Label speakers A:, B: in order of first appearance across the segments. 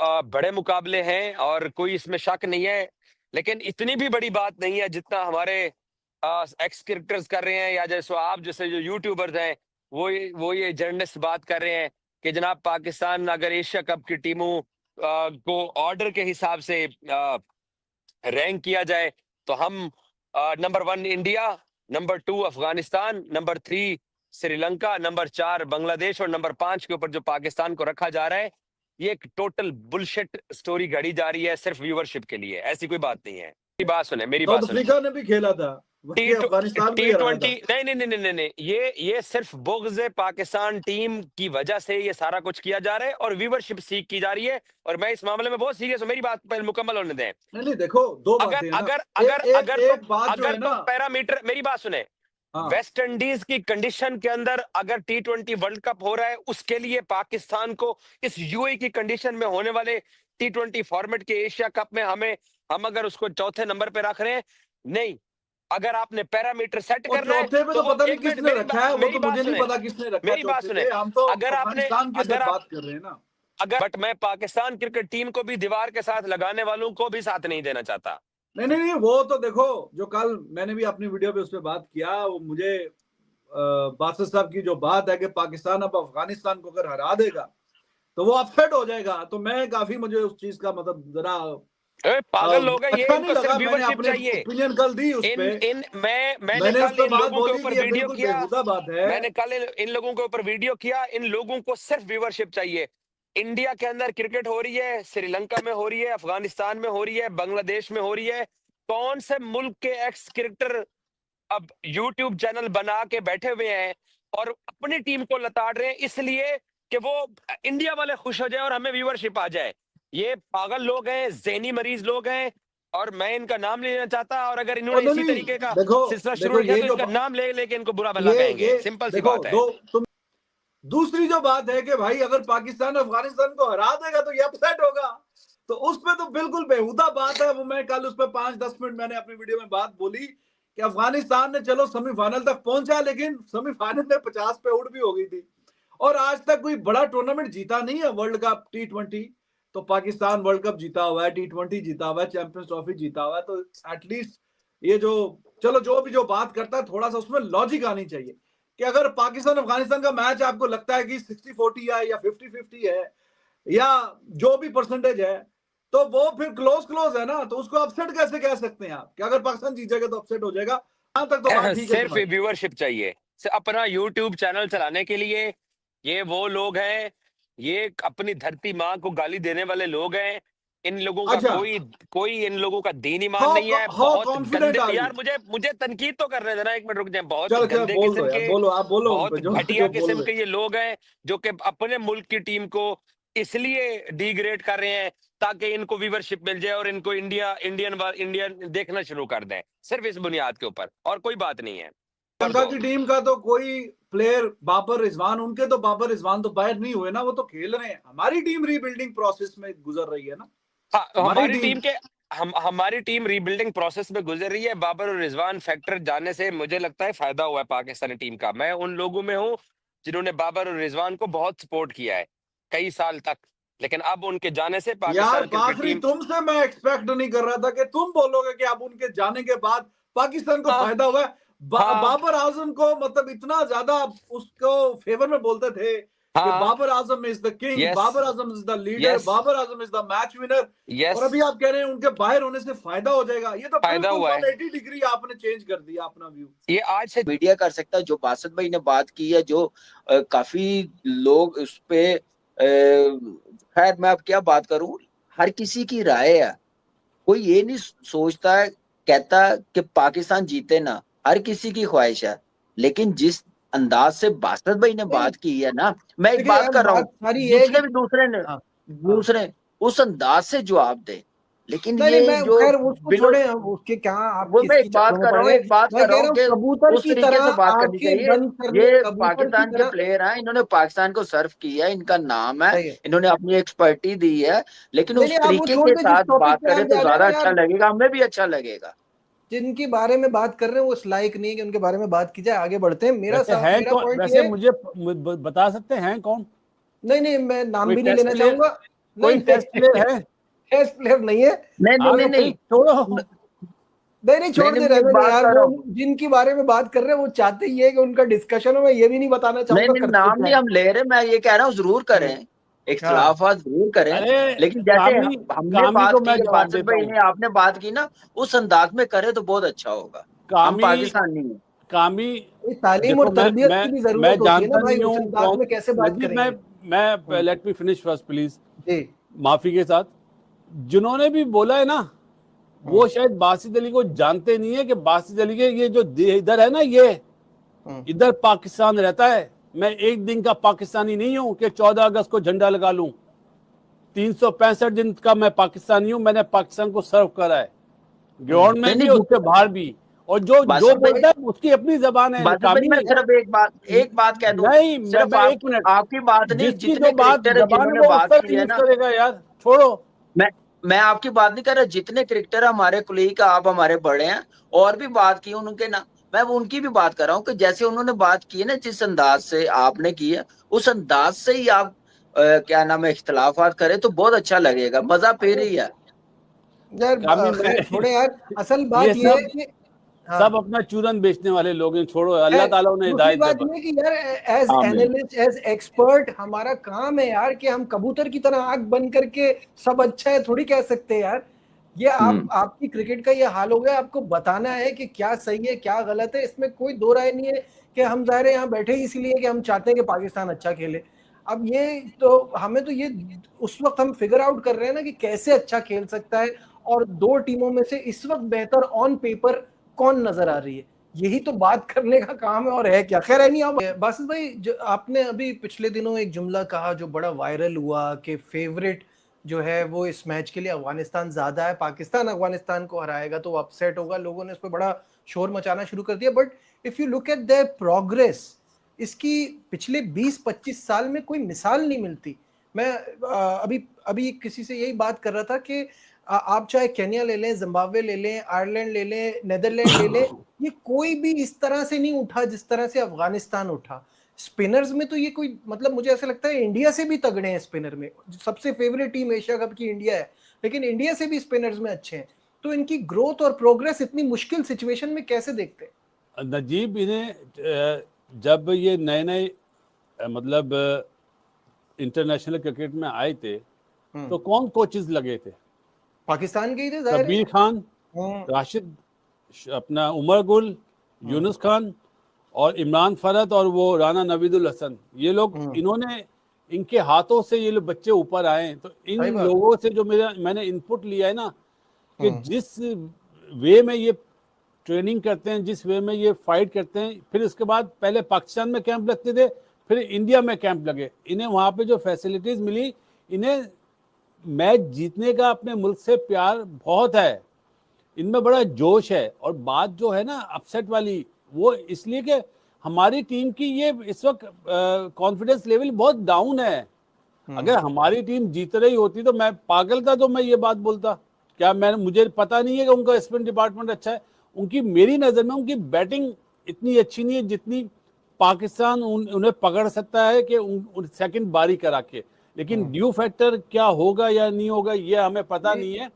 A: बड़े मुकाबले हैं और कोई इसमें शक नहीं है, लेकिन इतनी भी बड़ी बात नहीं है जितना हमारे एक्स क्रिकेटर्स कर रहे हैं, या जैसे आप जैसे जो यूट्यूबर्स हैं वो ये जर्नलिस्ट बात कर रहे हैं कि जनाब पाकिस्तान अगर एशिया कप की टीमों को ऑर्डर के हिसाब से रैंक किया जाए तो हम number 1 India, number 2 Afghanistan, number 3 Sri Lanka, number 4 Bangladesh और नंबर 5 के ऊपर जो पाकिस्तान को रखा जा रहा है, ये एक टोटल बुलशिट स्टोरी घड़ी जा रही है सिर्फ व्यूवरशिप के लिए। ऐसी कोई बात नहीं है। मेरी बात सुने, मेरी बात
B: साउथ
A: सुने।
B: अफ्रीका ने भी खेला था, अफगानिस्तान को हराया था।
A: T20 नहीं, ये सिर्फ बुग़्ज़ पाकिस्तान टीम की वजह से ये सारा कुछ किया जा रहा है और व्यूवरशिप सीख की जा रही है, और मैं इस मामले में बहुत सीरियस हूं। मेरी बात पहले मुकम्मल होने दें।
B: नहीं देखो, दो बातें हैं ना।
A: अगर
B: बात जो है ना,
A: पैरामीटर, मेरी बात सुने,
B: हाँ।
A: वेस्ट इंडीज की कंडीशन के अंदर अगर T20 वर्ल्ड कप हो रहा है, उसके लिए पाकिस्तान को इस यूएई की कंडीशन में होने वाले T20 फॉर्मेट के एशिया कप में हम अगर उसको चौथे नंबर पे रख रहे हैं, नहीं, अगर आपने पैरामीटर सेट करना है
B: चौथे पे तो पता नहीं किसने रखा है, वो तो मुझे नहीं पता किसने रखा है।
A: मेरी बात सुने,
B: हम तो
A: अगर आपने
B: बात कर रहे हैं ना,
A: बट मैं पाकिस्तान क्रिकेट टीम को भी दीवार के साथ लगाने वालों को भी साथ नहीं देना चाहता।
B: नहीं, वो तो देखो, जो कल मैंने भी अपनी वीडियो पे उस पर बात किया, वो मुझे बासित साहब की जो बात है कि पाकिस्तान अब अफगानिस्तान को अगर हरा देगा तो वो अपसेट हो जाएगा, तो मैं काफी, मुझे उस चीज का मतलब जरा
A: पागल लोग हैं ये,
B: अच्छा
A: इनको सिर्फ व्यूवरशिप चाहिए।
B: ओपिनियन कल दी उस पे,
A: मैंने कल इन लोगों के ऊपर वीडियो किया,
B: बात है।
A: मैंने कल इन लोगों के ऊपर वीडियो किया। इन लोगों को सिर्फ व्यूवरशिप चाहिए। इंडिया के अंदर क्रिकेट हो रही है, श्रीलंका में हो रही है, अफगानिस्तान में हो रही है, बांग्लादेश में हो रही है। कौन से मुल्क के एक्स क्रिकेटर अब यूट्यूब चैनल बना के बैठे हुए हैं और अपनी टीम को लताड़ रहे हैं इसलिए कि वो इंडिया वाले खुश हो जाए और हमें व्यूवरशिप आ जाए? ये पागल लोग हैं, ज़हनी मरीज लोग हैं, और मैं इनका नाम नहीं लेना चाहता। और अगर इन्होंने इसी तरीके का सिलसिला शुरू किया तो इनका नाम ले इनको बुरा भला कहेंगे। सिंपल सी बात है।
B: दूसरी जो बात है कि भाई अगर पाकिस्तान अफगानिस्तान को हरा देगा तो ये अपसेट होगा, तो उस पे तो बिल्कुल बेहुदा बात है। वो मैं कल उस पर 5-10 मिनट मैंने अपनी वीडियो में बात बोली कि अफगानिस्तान ने चलो सेमीफाइनल तक पहुंचा, लेकिन सेमीफाइनल में 50 पे आउट भी हो गई थी, और आज तक कोई बड़ा टूर्नामेंट जीता नहीं है वर्ल्ड कप T20। तो पाकिस्तान वर्ल्ड कप जीता हुआ है, T20 जीता हुआ है, चैंपियंस ट्रॉफी जीता हुआ है, तो एटलीस्ट ये जो चलो जो भी जो बात करता है थोड़ा सा उसमें लॉजिक आनी चाहिए कि अगर पाकिस्तान अफगानिस्तान का मैच आपको लगता है कि 60-40 है या 50-50 है या जो भी परसेंटेज है, तो वो फिर क्लोज है ना, तो उसको अपसेट कैसे कह सकते हैं आप कि अगर पाकिस्तान जीत जाएगा तो अपसेट हो जाएगा? यहां तक तो बात ठीक है।
A: सिर्फ व्यूवरशिप चाहिए अपना यूट्यूब चैनल चलाने के लिए। ये वो लोग हैं, ये अपनी धरती माँ को गाली देने वाले लोग हैं। इन लोगों का कोई इन लोगों का दीन ईमान नहीं है। बहुत गंदे, यार मुझे तनकीद तो कर रहे थे ना, एक मिनट रुक जाए। बहुत गंदे किस्म के, बहुत घटिया किस्म के ये लोग हैं जो कि अपने मुल्क की टीम को इसलिए डिग्रेड कर रहे हैं ताकि इनको व्यूवरशिप मिल जाए और इनको इंडियन देखना शुरू कर दें, सिर्फ इस बुनियाद के ऊपर, और कोई बात नहीं है।
B: श्रीलंका की टीम का तो कोई प्लेयर, बाबर रिजवान, उनके तो बाबर रिजवान तो बाहर नहीं हुए ना, वो तो खेल रहे हैं। हमारी टीम रीबिल्डिंग प्रोसेस में गुजर रही है ना।
A: हाँ, हमारी टीम रीबिल्डिंग प्रोसेस में गुजर रही है। बाबर और रिजवान फैक्टर जाने से मुझे लगता है फायदा हुआ है पाकिस्तानी टीम का। मैं उन लोगों में हूँ जिन्होंने बाबर और रिजवान को बहुत सपोर्ट किया है कई साल तक, लेकिन अब उनके जाने से पाकिस्तान
B: की टीम, तुमसे मैं एक्सपेक्ट नहीं कर रहा था कि तुम बोलोगे कि अब उनके जाने के बाद पाकिस्तान को फायदा हुआ है। बाबर आजम को मतलब इतना ज्यादा उसको फेवर में बोलते थे कि Babar Azam is the king, Babar Azam is the leader, Babar Azam is the match winner, और अभी आप कह रहे हैं उनके बाहर होने से फायदा हो जाएगा। ये तो
A: फायदा हुआ है।
B: 180 डिग्री आपने चेंज कर दिया अपना व्यू।
A: ये आज से
C: मीडिया कर सकता है। जो बासित भाई ने बात की है, जो काफी लोग उस पे, खैर मैं अब क्या बात करूं, हर किसी की राय है। कोई ये नहीं सोचता है, कहता कि पाकिस्तान जीते ना, हर किसी की ख्वाहिश है। लेकिन जिस अंदाज से बासित भाई ने बात की है ना, मैं एक बात कर रहा हूँ, दूसरे उस अंदाज से जवाब दे। लेकिन ये जो
D: छोड़े हम उसके क्या, आप
C: वो मैं एक बात कर रहा हूँ कि उस तरीके से बात करनी चाहिए। ये पाकिस्तान के प्लेयर हैं, इन्होंने पाकिस्तान को सर्व किया है, इनका नाम है, इन्होंने अपनी एक्सपर्टी दी है, लेकिन उस तरीके के साथ बात करें तो ज्यादा अच्छा लगेगा, हमें भी अच्छा लगेगा।
D: जिनके बारे में बात कर रहे हैं वो इस लायक नहीं है कि उनके बारे में बात की जाए। आगे बढ़ते हैं। मेरा
E: वैसे मुझे बता सकते हैं कौन?
D: नहीं, मैं नाम भी नहीं लेना चाहूंगा।
E: कोई टेस्ट प्लेयर है?
D: टेस्ट प्लेयर नहीं है।
C: नहीं
E: हाँ
C: नहीं
E: तो
C: नहीं
E: फिर छोड़ो।
D: नहीं छोड़ दे
C: मैं
D: रहे
C: एक बात कर रहा हूँ।
D: जिनकी बारे में बात कर रहे हैं वो चाहते ही है कि उनका डिस्कशन हो। मैं ये भी नहीं बताना
C: नहीं
D: चाहूंगा
C: नहीं नाम नहीं हम ले रहे, मैं ये कह रहा हूँ जरूर करें, इख्तिलाफात जरूर करें,
E: अरे
C: लेकिन जैसे हमने
E: कामी
C: बात
E: को मैं
C: की,
E: जवाब
C: बासित
E: देता
C: भाई
E: हूँ।
C: ने आपने बात की ना, उस अंदाज में करे तो बहुत अच्छा होगा। हम
E: कामी
C: पाकिस्तानी हैं।
E: कामी
D: तालीम और
E: देखो
D: तरबियत की भी
E: मैं
D: जरूरत होती है ना
E: जानता
D: भाई,
E: नहीं
D: उस
E: हूँ
D: अंदाज
E: कौन।
D: में कैसे बात
E: नजीब
D: करेंगे।
E: मैं let me finish first please,
D: जी
E: माफी के साथ। जिन्होंने भी बोला है ना, वो शायद बासित अली को जानते नहीं है कि बासित अली के ये जो इधर है ना, ये इधर पाकिस्तान रहता है। मैं एक दिन का पाकिस्तानी नहीं हूं कि 14 अगस्त को झंडा लगा लूं। 365 दिन का मैं पाकिस्तानी हूं। मैंने पाकिस्तान को सर्व करा है, ग्राउंड में
C: नहीं
E: भी
C: नहीं
E: उसके बाहर भी। और जो जो
C: बासित भाई,
E: बोलता है उसकी अपनी जबान है
C: बासित भाई
E: कामी।
C: मैं सिर्फ एक बात कह दूं,
E: नहीं
C: सिर्फ
E: मैं
C: आप,
E: 1 मिनट,
C: आपकी बात नहीं,
E: जिसकी
C: जितने
E: जो बात
C: क्रिकेटर है
E: जबान है
C: जिन्होंने
E: वो
C: बात
E: अक्सर
C: की है
E: यूज
C: ना,
E: करेगा यार, छोड़ो।
C: मैं मैं आपकी बात नहीं कर रहा, जितने क्रिकेटर हमारे कुलीग आप हमारे बड़े हैं और भी बात की उनके ना, मैं वो उनकी भी बात कर रहा हूँ कि जैसे उन्होंने बात की है ना, जिस अंदाज से आपने की है, उस अंदाज से ही आप क्या नाम है, इख्तिलाफात करें तो बहुत अच्छा लगेगा, मजा फिर ही है।
D: यार
E: कामी
D: खैर छोड़े यार, असल
E: ये
D: बात ये है
E: सब
D: कि
E: सब अपना चूरन बेचने वाले लोग हैं, छोड़ो। अल्लाह
D: खैर
E: ताला उन्हें
D: दूसरी
E: हिदायत दे
D: बात
E: बस।
D: ये है कि यार एज
C: आमीन।
D: एनालिस्ट एज एक्सपर्ट हमारा काम है यार कि हम कबूतर की तरह आंख बंद करके सब अच्छा है थोड़ी कह सकते हैं यार। ये आपकी क्रिकेट का ये हाल हो गया, आपको बताना है कि क्या सही है क्या गलत है, इसमें कोई दो राय नहीं है कि हम ज़ाहिर है यहाँ बैठे ही इसीलिए कि हम चाहते हैं कि पाकिस्तान अच्छा खेले। अब ये तो हमें तो ये उस वक्त हम फिगर आउट कर रहे हैं ना कि कैसे अच्छा खेल सकता है, और दो टीमों में से इस वक्त बेहतर ऑन पेपर कौन नजर आ रही है, यही तो बात करने का काम है और है क्या। खैर है नहीं। अब बासित भाई जो आपने अभी पिछले दिनों एक जुमला कहा जो बड़ा वायरल हुआ कि फेवरेट जो है वो इस मैच के लिए अफगानिस्तान ज्यादा है, पाकिस्तान अफगानिस्तान को हराएगा तो अपसेट होगा, लोगों ने इस पर बड़ा शोर मचाना शुरू कर दिया। But if you look at there progress, इसकी पिछले 20-25 साल में कोई मिसाल नहीं मिलती। मैं अभी अभी किसी से यही बात कर रहा था कि आप चाहे केन्या ले लें, जिम्बाब्वे ले लें, आयरलैंड ले लें, नेदरलैंड ले लें, ये कोई भी इस तरह से नहीं उठा जिस तरह से अफगानिस्तान उठा। स्पिनर्स में तो ये कोई मतलब मुझे ऐसा लगता है इंडिया से भी तगड़े हैं स्पिनर में। सबसे फेवरेट टीम एशिया कप की इंडिया है, लेकिन इंडिया से भी स्पिनर्स में अच्छे हैं। तो इनकी ग्रोथ और प्रोग्रेस इतनी मुश्किल सिचुएशन में कैसे देखते हैं?
E: नजीब इन्हें जब ये नए नए मतलब इंटरनेशनल क्रिकेट में आए थे तो कौन कोचेस लगे थे?
D: पाकिस्तान के ही थे जाहिर है।
E: कबीर खान, राशिद, अपना उमर गुल, यूनुस खान और इमरान फरद और वो राना नवीदुल हसन, ये लोग, इन्होंने, इनके हाथों से ये लोग बच्चे ऊपर आए। तो इन लोगों से जो मैंने इनपुट लिया है ना, कि जिस वे में ये ट्रेनिंग करते हैं, जिस वे में ये फाइट करते हैं, फिर उसके बाद पहले पाकिस्तान में कैंप लगते थे, फिर इंडिया में कैंप लगे, इन्हें वहाँ पे जो फैसिलिटीज मिली, इन्हें मैच जीतने का अपने मुल्क से प्यार बहुत है, इनमें बड़ा जोश है। और बात जो है ना अपसेट वाली, वो इसलिए कि हमारी टीम की ये इस वक्त कॉन्फिडेंस लेवल बहुत डाउन है। अगर हमारी टीम जीत रही होती तो मैं पागल था तो मैं ये बात बोलता क्या? मुझे पता नहीं है कि उनका स्पिन डिपार्टमेंट अच्छा है। उनकी, मेरी नज़र में उनकी बैटिंग इतनी अच्छी नहीं है जितनी पाकिस्तान उन्हें पकड़ सकता है कि सेकंड बारी करा के। लेकिन ड्यू फैक्टर क्या होगा या नहीं होगा ये हमें पता नहीं है।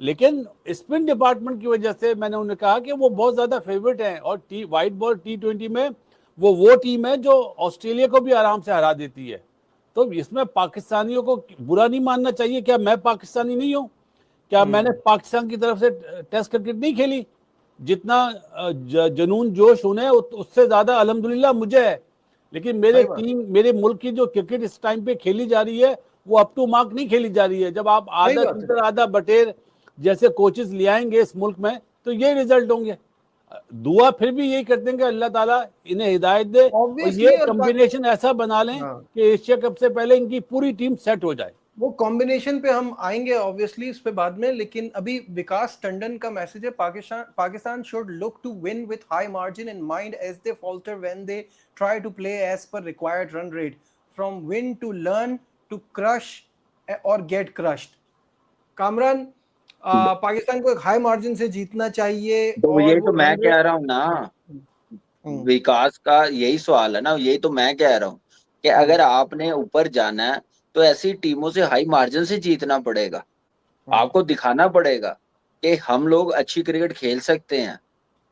E: लेकिन स्पिन डिपार्टमेंट की वजह से मैंने उन्हें कहा कि वो बहुत ज्यादा फेवरेट हैं। और व्हाइट बॉल T20 में वो टीम है जो ऑस्ट्रेलिया को भी आराम से हरा देती है। तो इसमें पाकिस्तानियों को बुरा नहीं मानना चाहिए। क्या मैं पाकिस्तानी नहीं हूँ? क्या मैंने पाकिस्तान की तरफ से टेस्ट क्रिकेट नहीं खेली? जितना जनून जोश उन्हें उससे ज्यादा अल्हम्दुलिल्लाह मुझे है। लेकिन मेरे मुल्क की जो क्रिकेट इस टाइम पे खेली जा रही है वो अप टू मार्क नहीं खेली जा रही है। जब आप आधा तीतर आधा बटेर जैसे कोचेस ले आएंगे इस मुल्क में तो ये रिजल्ट होंगे। दुआ फिर भी यही करते हैं कि अल्लाह ताला इन्हें हिदायत दे और ये कॉम्बिनेशन ऐसा बना लें कि एशिया कप से पहले इनकी पूरी टीम सेट हो जाए।
D: वो कॉम्बिनेशन पे हम आएंगे ऑब्वियसली इस पे बाद में। लेकिन अभी विकास टंडन का मैसेज है, Pakistan should look to win with high margin in mind as they falter when they try to play as per required run rate, from win to learn to crush or get crushed. Kamran, Pakistan को एक high margin से जीतना चाहिए।
C: तो
D: और
C: ये तो मैं कह रहा हूँ ना, विकास का यही सवाल है ना, यही तो मैं कह रहा हूँ कि अगर आपने ऊपर जाना है तो ऐसी टीमों से हाई मार्जिन से जीतना पड़ेगा। आपको दिखाना पड़ेगा कि हम लोग अच्छी क्रिकेट खेल सकते हैं,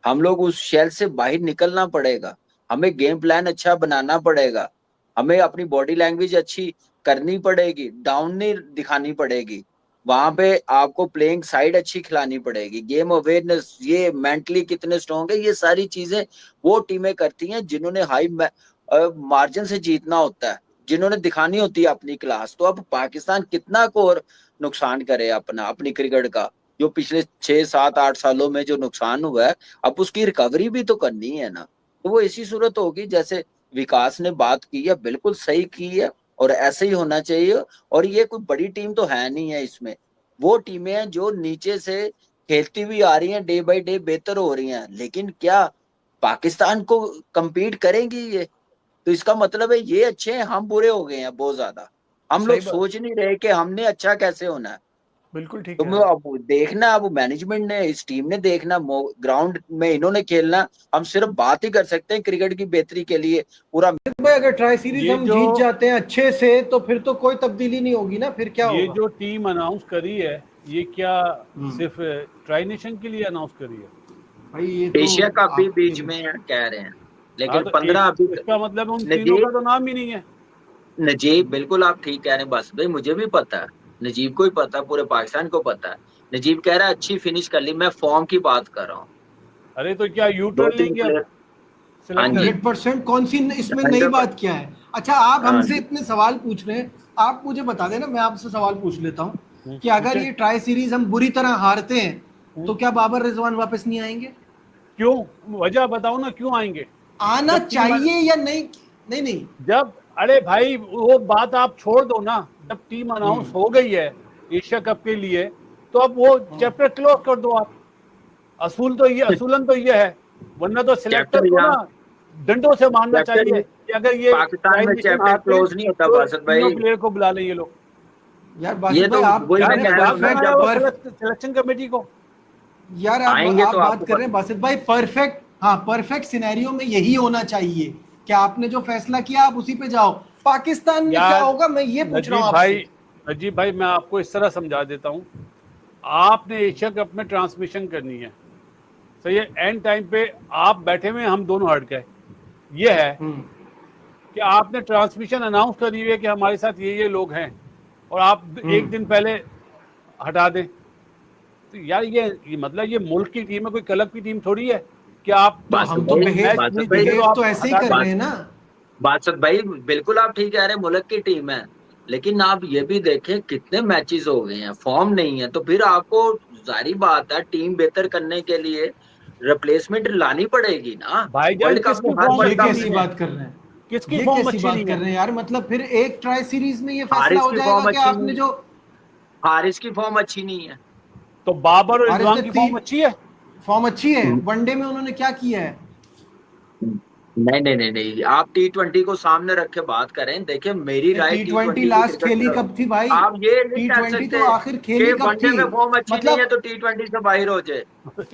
C: हम लोग उस शेल से बाहर निकलना पड़ेगा, हमें गेम प्लान अच्छा बनाना पड़ेगा, हमें अपनी बॉडी लैंग्वेज अच्छी करनी पड़ेगी, डाउन नहीं दिखानी पड़ेगी, वहां पे आपको प्लेइंग साइड अच्छी खिलानी पड़ेगी, गेम अवेयरनेस, ये मेंटली कितने स्ट्रॉन्ग है, ये सारी चीजें वो टीमें करती हैं जिन्होंने हाई मार्जिन से जीतना होता है, जिन्होंने दिखानी होती है अपनी क्लास। तो अब पाकिस्तान कितना को और नुकसान करे अपनी क्रिकेट का, जो पिछले 6 7 8 सालों में जो नुकसान हुआ है, अब उसकी रिकवरी भी तो करनी है ना। तो वो इसी सूरत होगी जैसे विकास ने बात की है, बिल्कुल सही की है, और ऐसे ही होना चाहिए। और ये कोई बड़ी टीम तो है नहीं है, इसमें वो टीमें हैं जो नीचे से खेलती हुई आ रही हैं, डे बाय डे बेहतर हो रही हैं, लेकिन क्या पाकिस्तान को compete करेंगी ये? तो इसका मतलब है ये अच्छे हैं, हम बुरे हो गए हैं बहुत ज्यादा। हम लोग सोच नहीं रहे कि हमने अच्छा कैसे होना है।
D: बिल्कुल ठीक
C: तो
D: है।
C: अब देखना, अब मैनेजमेंट ने, इस टीम ने देखना, ग्राउंड में इन्होंने खेलना। हम सिर्फ बात ही कर सकते हैं क्रिकेट की बेहतरी के लिए पूरा।
D: भाई अगर ट्राई सीरीज हम जीत जाते हैं अच्छे से तो फिर तो कोई तब्दीली नहीं होगी ना, फिर क्या होगा?
E: ये जो टीम अनाउंस करी है, ये क्या सिर्फ ट्राई नेशन के लिए अनाउंस करी है?
D: भाई ये तो
C: एशिया कप भी बीच में है कह रहे हैं, लेकिन
E: तो
C: 15 अभी
E: इसका मतलब उन तीनों का तो नाम ही नहीं है।
C: नजीब, बिल्कुल आप ठीक कह रहे हैं बस भाई, मुझे भी पता है, नजीब को ही पता है, पूरे पाकिस्तान को पता है। नजीब कह रहा है अच्छी फिनिश कर ली, मैं फॉर्म की बात कर रहा हूँ।
E: अरे तो क्या यू टर्न लेंगे?
D: 100% कौन सी इसमें नई बात क्या है? अच्छा आप हमसे इतने सवाल पूछ रहे हैं, आप मुझे बता देना, मैं आपसे सवाल पूछ लेता हूँ कि अगर ये ट्राई सीरीज हम बुरी तरह हारते हैं तो क्या बाबर रिजवान वापस नहीं आएंगे?
E: क्यों? वजह बताओ ना, क्यों आएंगे?
D: आना चाहिए या नहीं? नहीं
E: जब, अरे भाई वो बात आप छोड़ दो ना, जब टीम अनाउंस हो गई है एशिया कप के लिए, तो अब वो चैप्टर क्लोज कर दो आप। असूलन तो ये है, वरना तो सिलेक्टर को ना डंडों से मारना चाहिए कि अगर ये
C: पाकिस्तान में चैप्टर क्लोज नहीं होता बासित भाई,
E: प्लेयर को बुला ले ये लोग।
D: यार बासित भाई आप
E: सिलेक्शन कमेटी को,
D: यार आप बात कर रहे हैं बासित भाई, परफेक्ट, हाँ परफेक्ट सिनेरियो में यही होना चाहिए कि आपने जो फैसला किया आप उसी पे जाओ। पाकिस्तान में क्या होगा मैं ये पूछ रहा हूँ आपसे।
E: नजीब भाई मैं आपको इस तरह समझा देता हूँ, आपने एशिया कप में ट्रांसमिशन करनी है, सही है, एंड टाइम पे आप बैठे हुए, हम दोनों हट गए, ये है कि आपने ट्रांसमिशन अनाउंस करी हुई है कि हमारे साथ ये लोग हैं, और आप एक दिन पहले हटा दें, तो यार ये मतलब ये मुल्क की टीम है, कोई क्लब की टीम थोड़ी है कि आप
D: हम तो तो ऐसे ही कर रहे हैं ना।
C: बादशाह भाई बिल्कुल आप ठीक कह रहे हैं, मुल्क की टीम है, लेकिन आप ये भी देखें कितने मैचेस हो गए हैं, फॉर्म नहीं है, तो फिर आपको जारी बात है टीम बेहतर करने के लिए रिप्लेसमेंट लानी पड़ेगी ना।
D: भाईजान किसकी बात कर रहे हैं? किसकी फॉर्म अच्छी नहीं कर रहे हैं यार? मतलब फिर एक ट्राई सीरीज में ये फैसला हो जाएगा कि आपने जो
C: हारिस की फॉर्म अच्छी नहीं है,
E: तो बाबर और रिजवान की फॉर्म अच्छी है।
D: फॉर्म अच्छी है, वनडे में उन्होंने क्या किया है?
C: नहीं, आप T20 को सामने रख के बात करें। देखिए मेरी राय,
D: T20 लास्ट खेली कब थी भाई?
C: आप ये
D: T20 तो आखिर खेली कब थी?
C: में फॉर्म अच्छी नहीं है तो T20 से बाहर हो जाए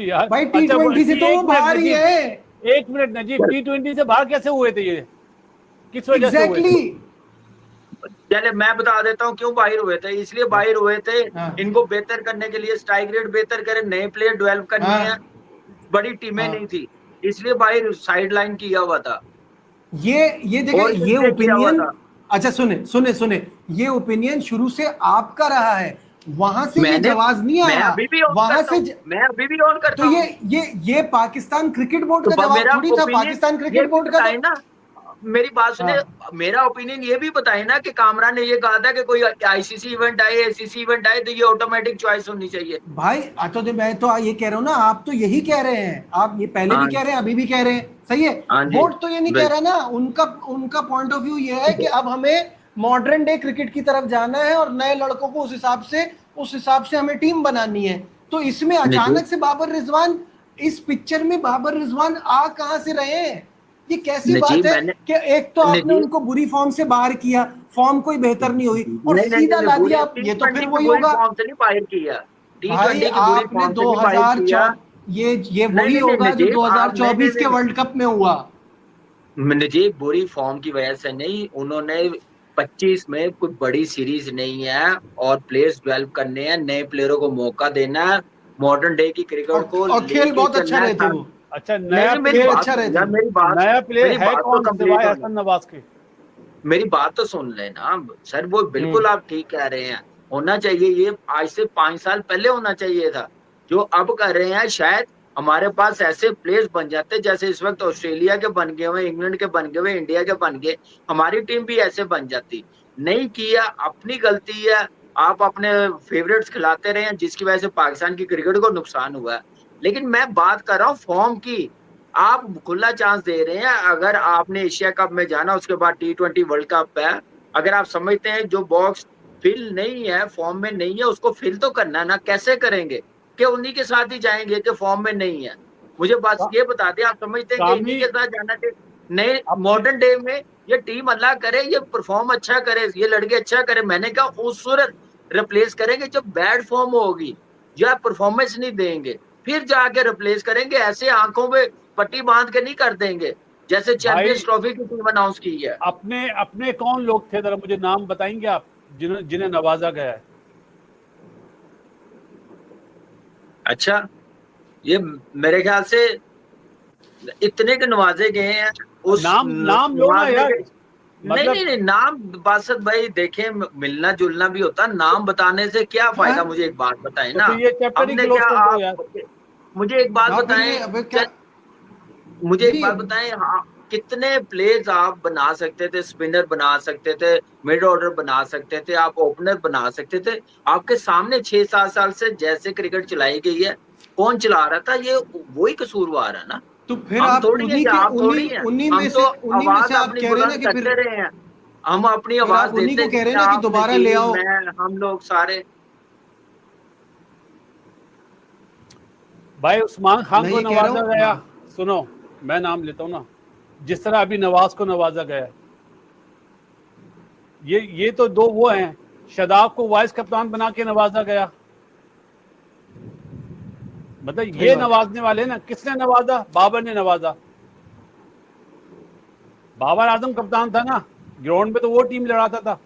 E: यार
D: भाई। T20 से तो वो बाहर ही है।
E: एक मिनट नजीब, T20 से बाहर कैसे हुए थे ये? किस वजह से हुए थे?
C: चले मैं बता देता हूँ क्यों बाहर हुए थे। इसलिए बाहर हुए थे, इनको बेहतर करने के लिए, स्ट्राइक रेट बेहतर करें, नए प्लेयर डेवलप करने हैं, बड़ी टीमें नहीं थी, इसलिए बाहर साइड लाइन किया हुआ था।
D: ये देखिए, ये ओपिनियन, अच्छा सुने, ये ओपिनियन शुरू से आपका रहा है, वहां से ये जवाब नहीं आया, वहां से
C: मैं अभी भी ऑन करता
D: हूं। तो ये पाकिस्तान क्रिकेट बोर्ड का जवाब थोड़ी था, पाकिस्तान क्रिकेट बोर्ड का
C: है ना। मेरी बात सुने, मेरा ओपिनियन ये भी बताए ना कि कामरान ने ये कहा था कि कोई आईसीसी इवेंट आए, एसीसी इवेंट आए, तो ये ऑटोमेटिक चॉइस होनी चाहिए।
D: भाई तो मैं तो ये कह रहा हूँ ना, आप तो यही कह रहे हैं, आप ये पहले भी कह रहे हैं, अभी भी कह रहे हैं, सही है। बोर्ड तो ये नहीं कह रहा ना, उनका पॉइंट ऑफ व्यू ये है कि अब हमें मॉडर्न डे क्रिकेट की तरफ जाना है और नए लड़कों को उस हिसाब से हमें टीम बनानी है। तो इसमें अचानक से बाबर रिजवान, इस पिक्चर में बाबर रिजवान आ कहां से रहे हैं? ये कैसी बात है कि एक तो आपने उनको बुरी फॉर्म से बाहर किया, फॉर्म कोई बेहतर नहीं हुई, और सीधा ला दिया आप। ये तो फिर वही होगा भाई, आपने 2004 ये वही होगा जो 2024 के वर्ल्ड कप में हुआ।
C: नजीब बुरी फॉर्म की वजह से नहीं, उन्होंने 25 में कोई बड़ी सीरीज नहीं है और प्लेयर्स डेवलप करने हैं, नए प्लेयरों को मौका देना है, मॉडर्न डे की क्रिकेट को
D: और खेल
C: लेके
D: बहुत अच्छा
C: चलना
D: रहे थे
C: है।
D: वो।
E: अच्छा,
C: नहीं
E: नया
C: नहीं, मेरी
D: प्लेयर
C: बात
D: अच्छा रहे थे।
C: यार, मेरी बात
E: प्लेयर है
C: तो
E: कौन
C: complete
E: सिवाय
C: होने
E: हसन नवाज के?
C: मेरी बात तो सुन लेना सर, वो बिल्कुल आप ठीक कह रहे हैं, होना चाहिए ये आज से 5 साल पहले होना चाहिए था। जो अब कर रहे हैं, शायद हमारे पास ऐसे प्लेयर्स बन जाते जैसे इस वक्त ऑस्ट्रेलिया के बन गए हुए, इंग्लैंड के बन गए हुए, इंडिया के बन गए, हमारी टीम भी ऐसे बन जाती। नहीं किया, अपनी गलती है, आप अपने फेवरेट्स खिलाते रहे हैं जिसकी वजह से पाकिस्तान की क्रिकेट को नुकसान हुआ है। लेकिन मैं बात कर रहा हूँ फॉर्म की, आप खुला चांस दे रहे हैं। अगर आपने एशिया कप में जाना, उसके बाद T20 वर्ल्ड कप है, अगर आप समझते हैं जो बॉक्स फिल नहीं है, फॉर्म में नहीं है, उसको फिल तो करना ना, कैसे करेंगे? कि उन्हीं के साथ ही जाएंगे कि फॉर्म में नहीं है? मुझे बस ये बता दें, आप समझते हैं कि इन्हीं के साथ जाना चाहिए? नए मॉडर्न डे में ये टीम अल्लाह करे, ये परफॉर्म अच्छा करे, ये लड़के अच्छा करे, मैंने कहा उस सूरत रिप्लेस करेंगे जब बैड फॉर्म होगी या परफॉर्मेंस नहीं देंगे, फिर जाके रिप्लेस करेंगे। ऐसे आंखों में पट्टी बांध के नहीं कर देंगे जैसे चैंपियंस ट्रॉफी की टीम अनाउंस की है।
E: अपने अपने कौन लोग थे, जरा मुझे नाम बताएंगे आप, जिन्हें जिन्हें नवाजा गया है?
C: अच्छा, ये मेरे ख्याल से इतने के नवाजे गए हैं, उस
E: नाम लो ना यार।
C: नहीं नहीं नहीं, नाम बासत भाई देखें, मिलना जुलना भी होता, नाम बताने से क्या फायदा? मुझे एक बात बताएं ना,
E: तो ये चैप्टर ही
C: हमने
E: क्लोज
C: क्या
E: कर दो
C: आप
E: यार।
C: मुझे एक बात बताएं, मुझे एक बात बताएं, हाँ, कितने प्लेयर्स आप बना सकते थे? स्पिनर बना सकते थे, मिड ऑर्डर बना सकते थे, आप ओपनर बना सकते थे। आपके सामने 6-7 साल से जैसे क्रिकेट चलाई गई है, कौन चला रहा था? ये वही कसूरवार है ना।
D: तो फिर
C: हम
D: आप
C: थोड़ी है
D: उन्हीं
C: कि
D: के
C: आप थोड़ी हैं, हम तो आवाज
D: आप
C: अपनी
D: कह रहे हैं ना
C: बुलंद
D: कि फिर
C: करते रहे हैं, हम अपनी
D: फिर
C: आवाज
D: आप उन्हीं
C: देते
D: को कह रहे हैं
C: हैं,
D: ना कि
C: आप
D: दोबारा ले
C: नजीब,
D: आओ।
C: मैं, हम लोग सारे।
E: भाई उस्मान खान
D: मैं
E: को
D: ये कह रहा
E: नवाजा
D: हूँ,
E: गया,
D: हाँ।
E: सुनो मैं नाम लेता हूँ ना, जिस तरह अभी नवाज को नवाजा गया, ये तो दो वो हैं। शादाब को वाइस कप्तान बना के नवाजा गया, मतलब ये नवाजने वाले ना। किसने नवाजा? बाबर ने नवाजा। बाबर आजम कप्तान था ना, ग्राउंड में तो वो टीम लड़ाता था।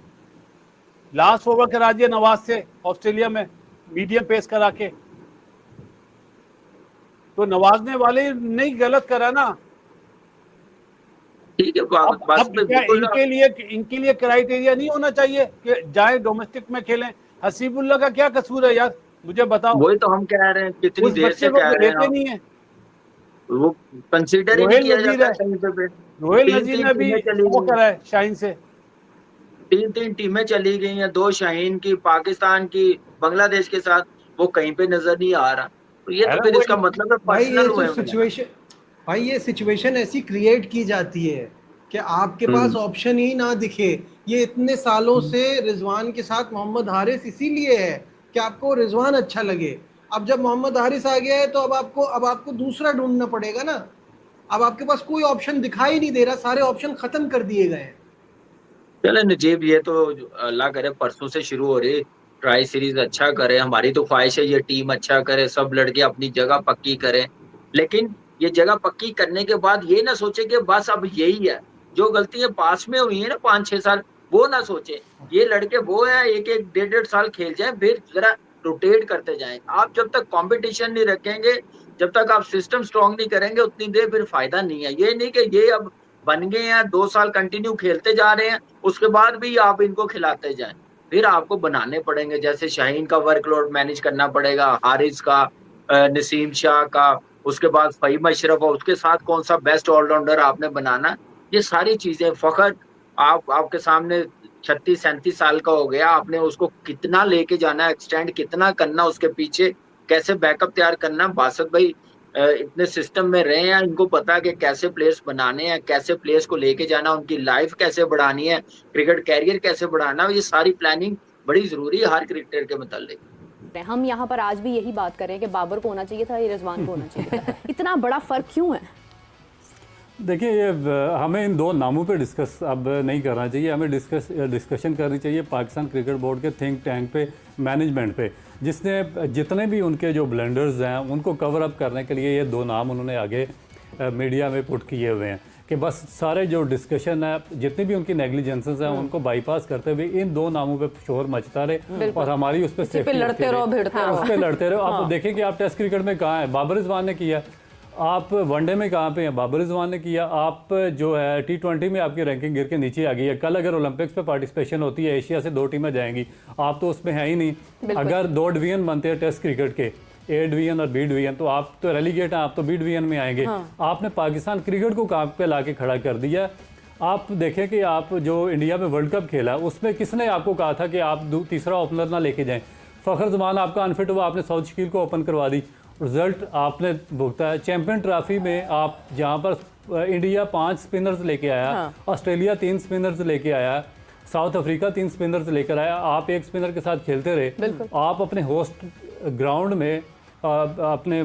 E: लास्ट ओवर करा दिया नवाज से ऑस्ट्रेलिया में, मीडियम पेस करा के। तो नवाजने वाले नहीं गलत करा ना।
C: ठीक है,
E: अब क्या इनके लिए क्राइटेरिया नहीं होना चाहिए कि जाए डोमेस्टिक में खेलें? हसीबुल्ला का क्या कसूर है यार, मुझे बताओ।
C: वही तो हम कह रहे हैं, कितनी
E: उस
C: देर
E: बच्चे
C: से
E: को
C: कह रहे
E: लेते
C: हैं,
E: नहीं है।
C: वो कंसीडर ही नहीं किया जाता कहीं पे।
E: रोहिल
C: तीन
E: नजीर
C: तीन
E: ने भी
C: टीमें चली
E: वो
C: गई,
E: करा है शाहीन से।
C: 3 टीमें चली गई हैं, 2 शाहीन की, पाकिस्तान की, बांग्लादेश के साथ, वो कहीं पे नजर नहीं आ रहा। तो ये तो फिर इसका मतलब है
D: भाई ये
C: पर्सनल
D: तो
C: हुए
D: सिचुएशन, भाई ये सिचुएशन ऐसी क्रिएट की जाती है कि आपके पास ऑप्शन ही ना दिखे। ये इतने सालों से रिजवान के साथ मोहम्मद हारिस इसीलिए है कि आपको रिजवान अच्छा लगे। अब जब मोहम्मद हारिस आ गया है तो अब आपको दूसरा ढूंढना पड़ेगा ना। अब आपके पास कोई ऑप्शन दिखाई नहीं दे रहा, सारे ऑप्शन खत्म कर दिए गए हैं।
C: चले नजीब, ये तो अल्लाह करे परसों से शुरू हो रही ट्राई सीरीज अच्छा करे, हमारी तो ख्वाहिश है ये टीम अच्छा करे, सब लड़के अपनी जगह पक्की करें। लेकिन ये जगह पक्की करने के बाद ये ना सोचे कि बस अब यही है। जो गलतियां पास में हुई है ना 5-6 साल, वो ना सोचे। ये लड़के वो है, 1-1, 1.5 साल खेल जाए, फिर जरा रोटेट करते जाएं। आप जब तक कंपटीशन नहीं रखेंगे, जब तक आप सिस्टम स्ट्रांग नहीं करेंगे, उतनी देर फिर फायदा नहीं है। ये नहीं कि ये अब बन गए हैं, 2 साल कंटिन्यू खेलते जा रहे हैं, उसके बाद भी आप इनको खिलाते जाएं। फिर आपको बनाने पड़ेंगे, जैसे शाहीन का वर्कलोड मैनेज करना पड़ेगा, हारिस का, नसीम शाह का, उसके बाद फहीम अशरफ, और उसके साथ कौन सा बेस्ट ऑलराउंडर आपने बनाना। ये सारी चीजें फखर आपके सामने 36-37 साल का हो गया, आपने उसको कितना लेके जाना, एक्सटेंड कितना करना, उसके पीछे कैसे बैकअप तैयार करना। बासत भाई इतने सिस्टम में रहे हैं, इनको पता है कि कैसे प्लेयर्स बनाने हैं, कैसे प्लेयर्स को लेके जाना, उनकी लाइफ कैसे बढ़ानी है, क्रिकेट कैरियर कैसे बढ़ाना, ये सारी प्लानिंग बड़ी जरूरी है हर क्रिकेटर के मुतालिक।
F: हम यहाँ पर आज भी यही बात कर रहे हैं कि बाबर को होना चाहिए था या रिजवान को होना चाहिए था। इतना बड़ा फर्क क्यों है?
G: देखिए, ये हमें इन दो नामों पे डिस्कस अब नहीं करना चाहिए, हमें डिस्कशन करनी चाहिए पाकिस्तान क्रिकेट बोर्ड के थिंक टैंक पे, मैनेजमेंट पे, जिसने जितने भी उनके जो ब्लंडर्स हैं उनको कवर अप करने के लिए ये दो नाम उन्होंने आगे मीडिया में पुट किए हुए हैं। कि बस सारे जो डिस्कशन है, जितनी भी उनकी नेग्लिजेंसेस हैं, उनको बाईपास करते हुए इन दो नामों पे शोर मचता रहे और हमारी उस पर सेफ्टी
H: लड़ते रहो, भिड़ते रहो,
G: उस पर लड़ते रहो। आप देखें कि आप टेस्ट क्रिकेट में कहाँ हैं, बाबर रिजवान ने किया, आप वनडे में कहाँ पे हैं, बाबर रिजवान ने किया, आप जो है T20 में आपकी रैंकिंग गिर के नीचे आ गई है। कल अगर ओलंपिक्स पे पार्टिसिपेशन होती है, एशिया से 2 टीमें जाएंगी, आप तो उसमें है ही नहीं। अगर 2 डिवीजन बनते हैं टेस्ट क्रिकेट के, A डिवीजन और B डिवीजन, तो आप तो रेलीगेट हैं, आप तो B डिवीजन में आएंगे। आपने पाकिस्तान क्रिकेट को कहाँ पे ला के खड़ा कर दिया। आप देखें कि आप जो इंडिया में वर्ल्ड कप खेला, उसमें किसने आपको कहा था कि आप तीसरा ओपनर ना लेके जाएं। फ़खर जमान आपका अनफिट हुआ, आपने साउथ शकील को ओपन करवा दी, रिजल्ट आपने भुगता है। चैंपियन ट्रॉफी में आप जहाँ पर इंडिया 5 स्पिनर्स लेके आया, ऑस्ट्रेलिया 3 स्पिनर्स लेके आया, साउथ अफ्रीका 3 स्पिनर्स लेकर आया, आप 1 स्पिनर के साथ खेलते रहे। आप अपने होस्ट ग्राउंड में अपने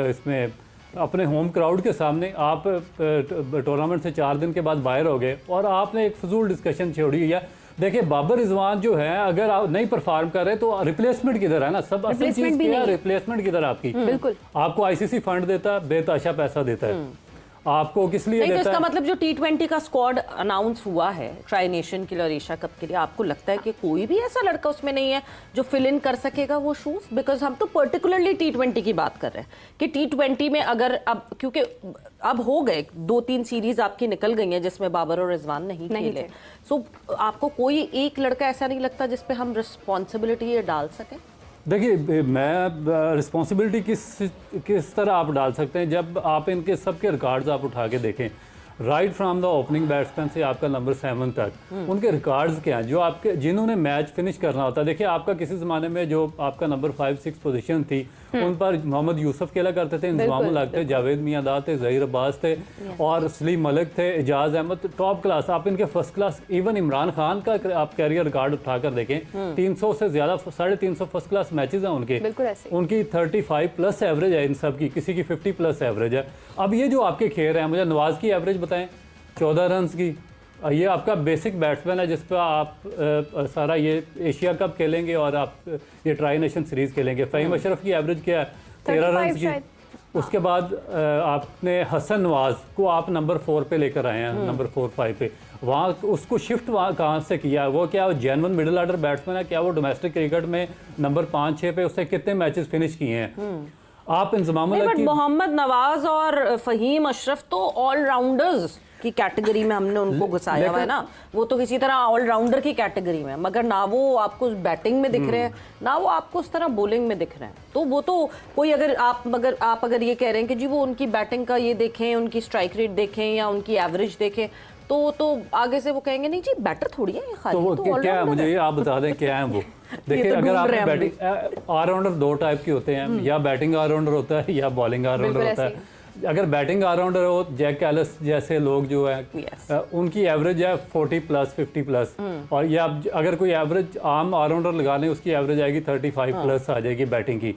G: इसमें अपने होम क्राउड के सामने आप टूर्नामेंट से 4 दिन के बाद बाहर हो गए और आपने एक फजूल डिस्कशन छोड़ी हुई है। देखिए बाबर रिजवान जो है, अगर आप नहीं परफॉर्म कर रहे तो रिप्लेसमेंट किधर है ना, सब असल चीज क्या है, रिप्लेसमेंट किधर आपकी।
F: बिल्कुल,
G: आपको आईसीसी फंड देता है, बेतहाशा पैसा देता है, आपको किस लिए
H: नहीं, तो
G: देता
H: इसका
G: है?
H: मतलब जो T20 का स्क्वाड अनाउंस हुआ है ट्राई नेशन के लिए और एशिया कप के लिए, आपको लगता है कि कोई भी ऐसा लड़का उसमें नहीं है जो फिल इन कर सकेगा वो शूज? बिकॉज हम तो पर्टिकुलरली T20 की बात कर रहे हैं कि T20 में अगर अब, क्योंकि अब हो गए 2-3 सीरीज आपकी निकल गई हैं जिसमें बाबर और रिजवान नहीं खेले, सो आपको कोई एक लड़का ऐसा नहीं लगता जिस पे हम रिस्पॉन्सिबिलिटी ये डाल सकें?
G: देखिए मैं रिस्पॉन्सिबिलिटी किस तरह आप डाल सकते हैं, जब आप इनके सबके रिकॉर्ड्स आप उठा के देखें, right from the opening batsman से आपका नंबर 7 तक उनके रिकॉर्ड्स क्या हैं, जो आपके जिन्होंने मैच फिनिश करना होता है। देखिए आपका किसी ज़माने में जो आपका नंबर 5-6 पोजीशन थी, उन पर मोहम्मद यूसुफ खेला करते थे, इंतजामुल हक थे, जावेद मियाँदाद थे, ज़हीर अब्बास थे और सलीम मलिक थे, एजाज अहमद, टॉप क्लास। आप इनके first class, even Imran Khan का आप कैरियर रिकॉर्ड उठाकर देखें, 300 से ज़्यादा 350 फर्स्ट क्लास मैचेस हैं उनके, उनकी 35+ एवरेज है इन सब की, किसी की 50+ एवरेज है। अब ये जो आपके खेल हैं, मुझे नवाज की एवरेज बताएं 14 रन की, ये आपका बेसिक बैट्समैन है जिस पर आप सारा ये एशिया कप खेलेंगे और आप ये ट्राई नेशन सीरीज खेलेंगे। फ़हीम अशरफ की एवरेज क्या है? 13 रन की। उसके बाद आपने हसन नवाज को आप नंबर 4 पे लेकर आए हैं, नंबर 4-5 पे, वहाँ उसको शिफ्ट वहाँ कहाँ से किया? वो क्या जेन्युइन मिडिल ऑर्डर बैट्समैन है क्या? वो डोमेस्टिक क्रिकेट में नंबर 5-6 पे उसने कितने मैचेस फिनिश किए हैं? आप इंतजामुल हक की,
H: मोहम्मद नवाज और फहीम अशरफ तो ऑलराउंडर्स की कैटेगरी में हमने उनको घुसाया हुआ है ना, वो तो किसी तरह ऑलराउंडर की कैटेगरी में, मगर ना वो आपको बैटिंग में दिख रहे हैं ना वो आपको उस तरह बॉलिंग में दिख रहे हैं। तो वो तो कोई अगर आप अगर ये कह रहे हैं कि जी वो उनकी बैटिंग का ये देखें, उनकी स्ट्राइक रेट देखें या उनकी एवरेज देखें, तो आगे से वो कहेंगे नहीं जी बैटर थोड़ी है ये, खाली
G: तो
H: तो
G: क्या है, मुझे ये आप बता दें क्या है वो। देखिए
H: तो
G: अगर आप
H: ढूंढ रहे हैं
G: बैटिंग ऑलराउंडर 2 टाइप के होते हैं, या बैटिंग ऑलराउंडर होता है या बॉलिंग ऑलराउंडर होता है। अगर बैटिंग ऑलराउंडर हो, जैक कैलिस जैसे लोग जो है उनकी एवरेज है 40+, 50+, और या अगर कोई एवरेज आम ऑलराउंडर लगा लें उसकी एवरेज आएगी 35+ आ जाएगी बैटिंग की।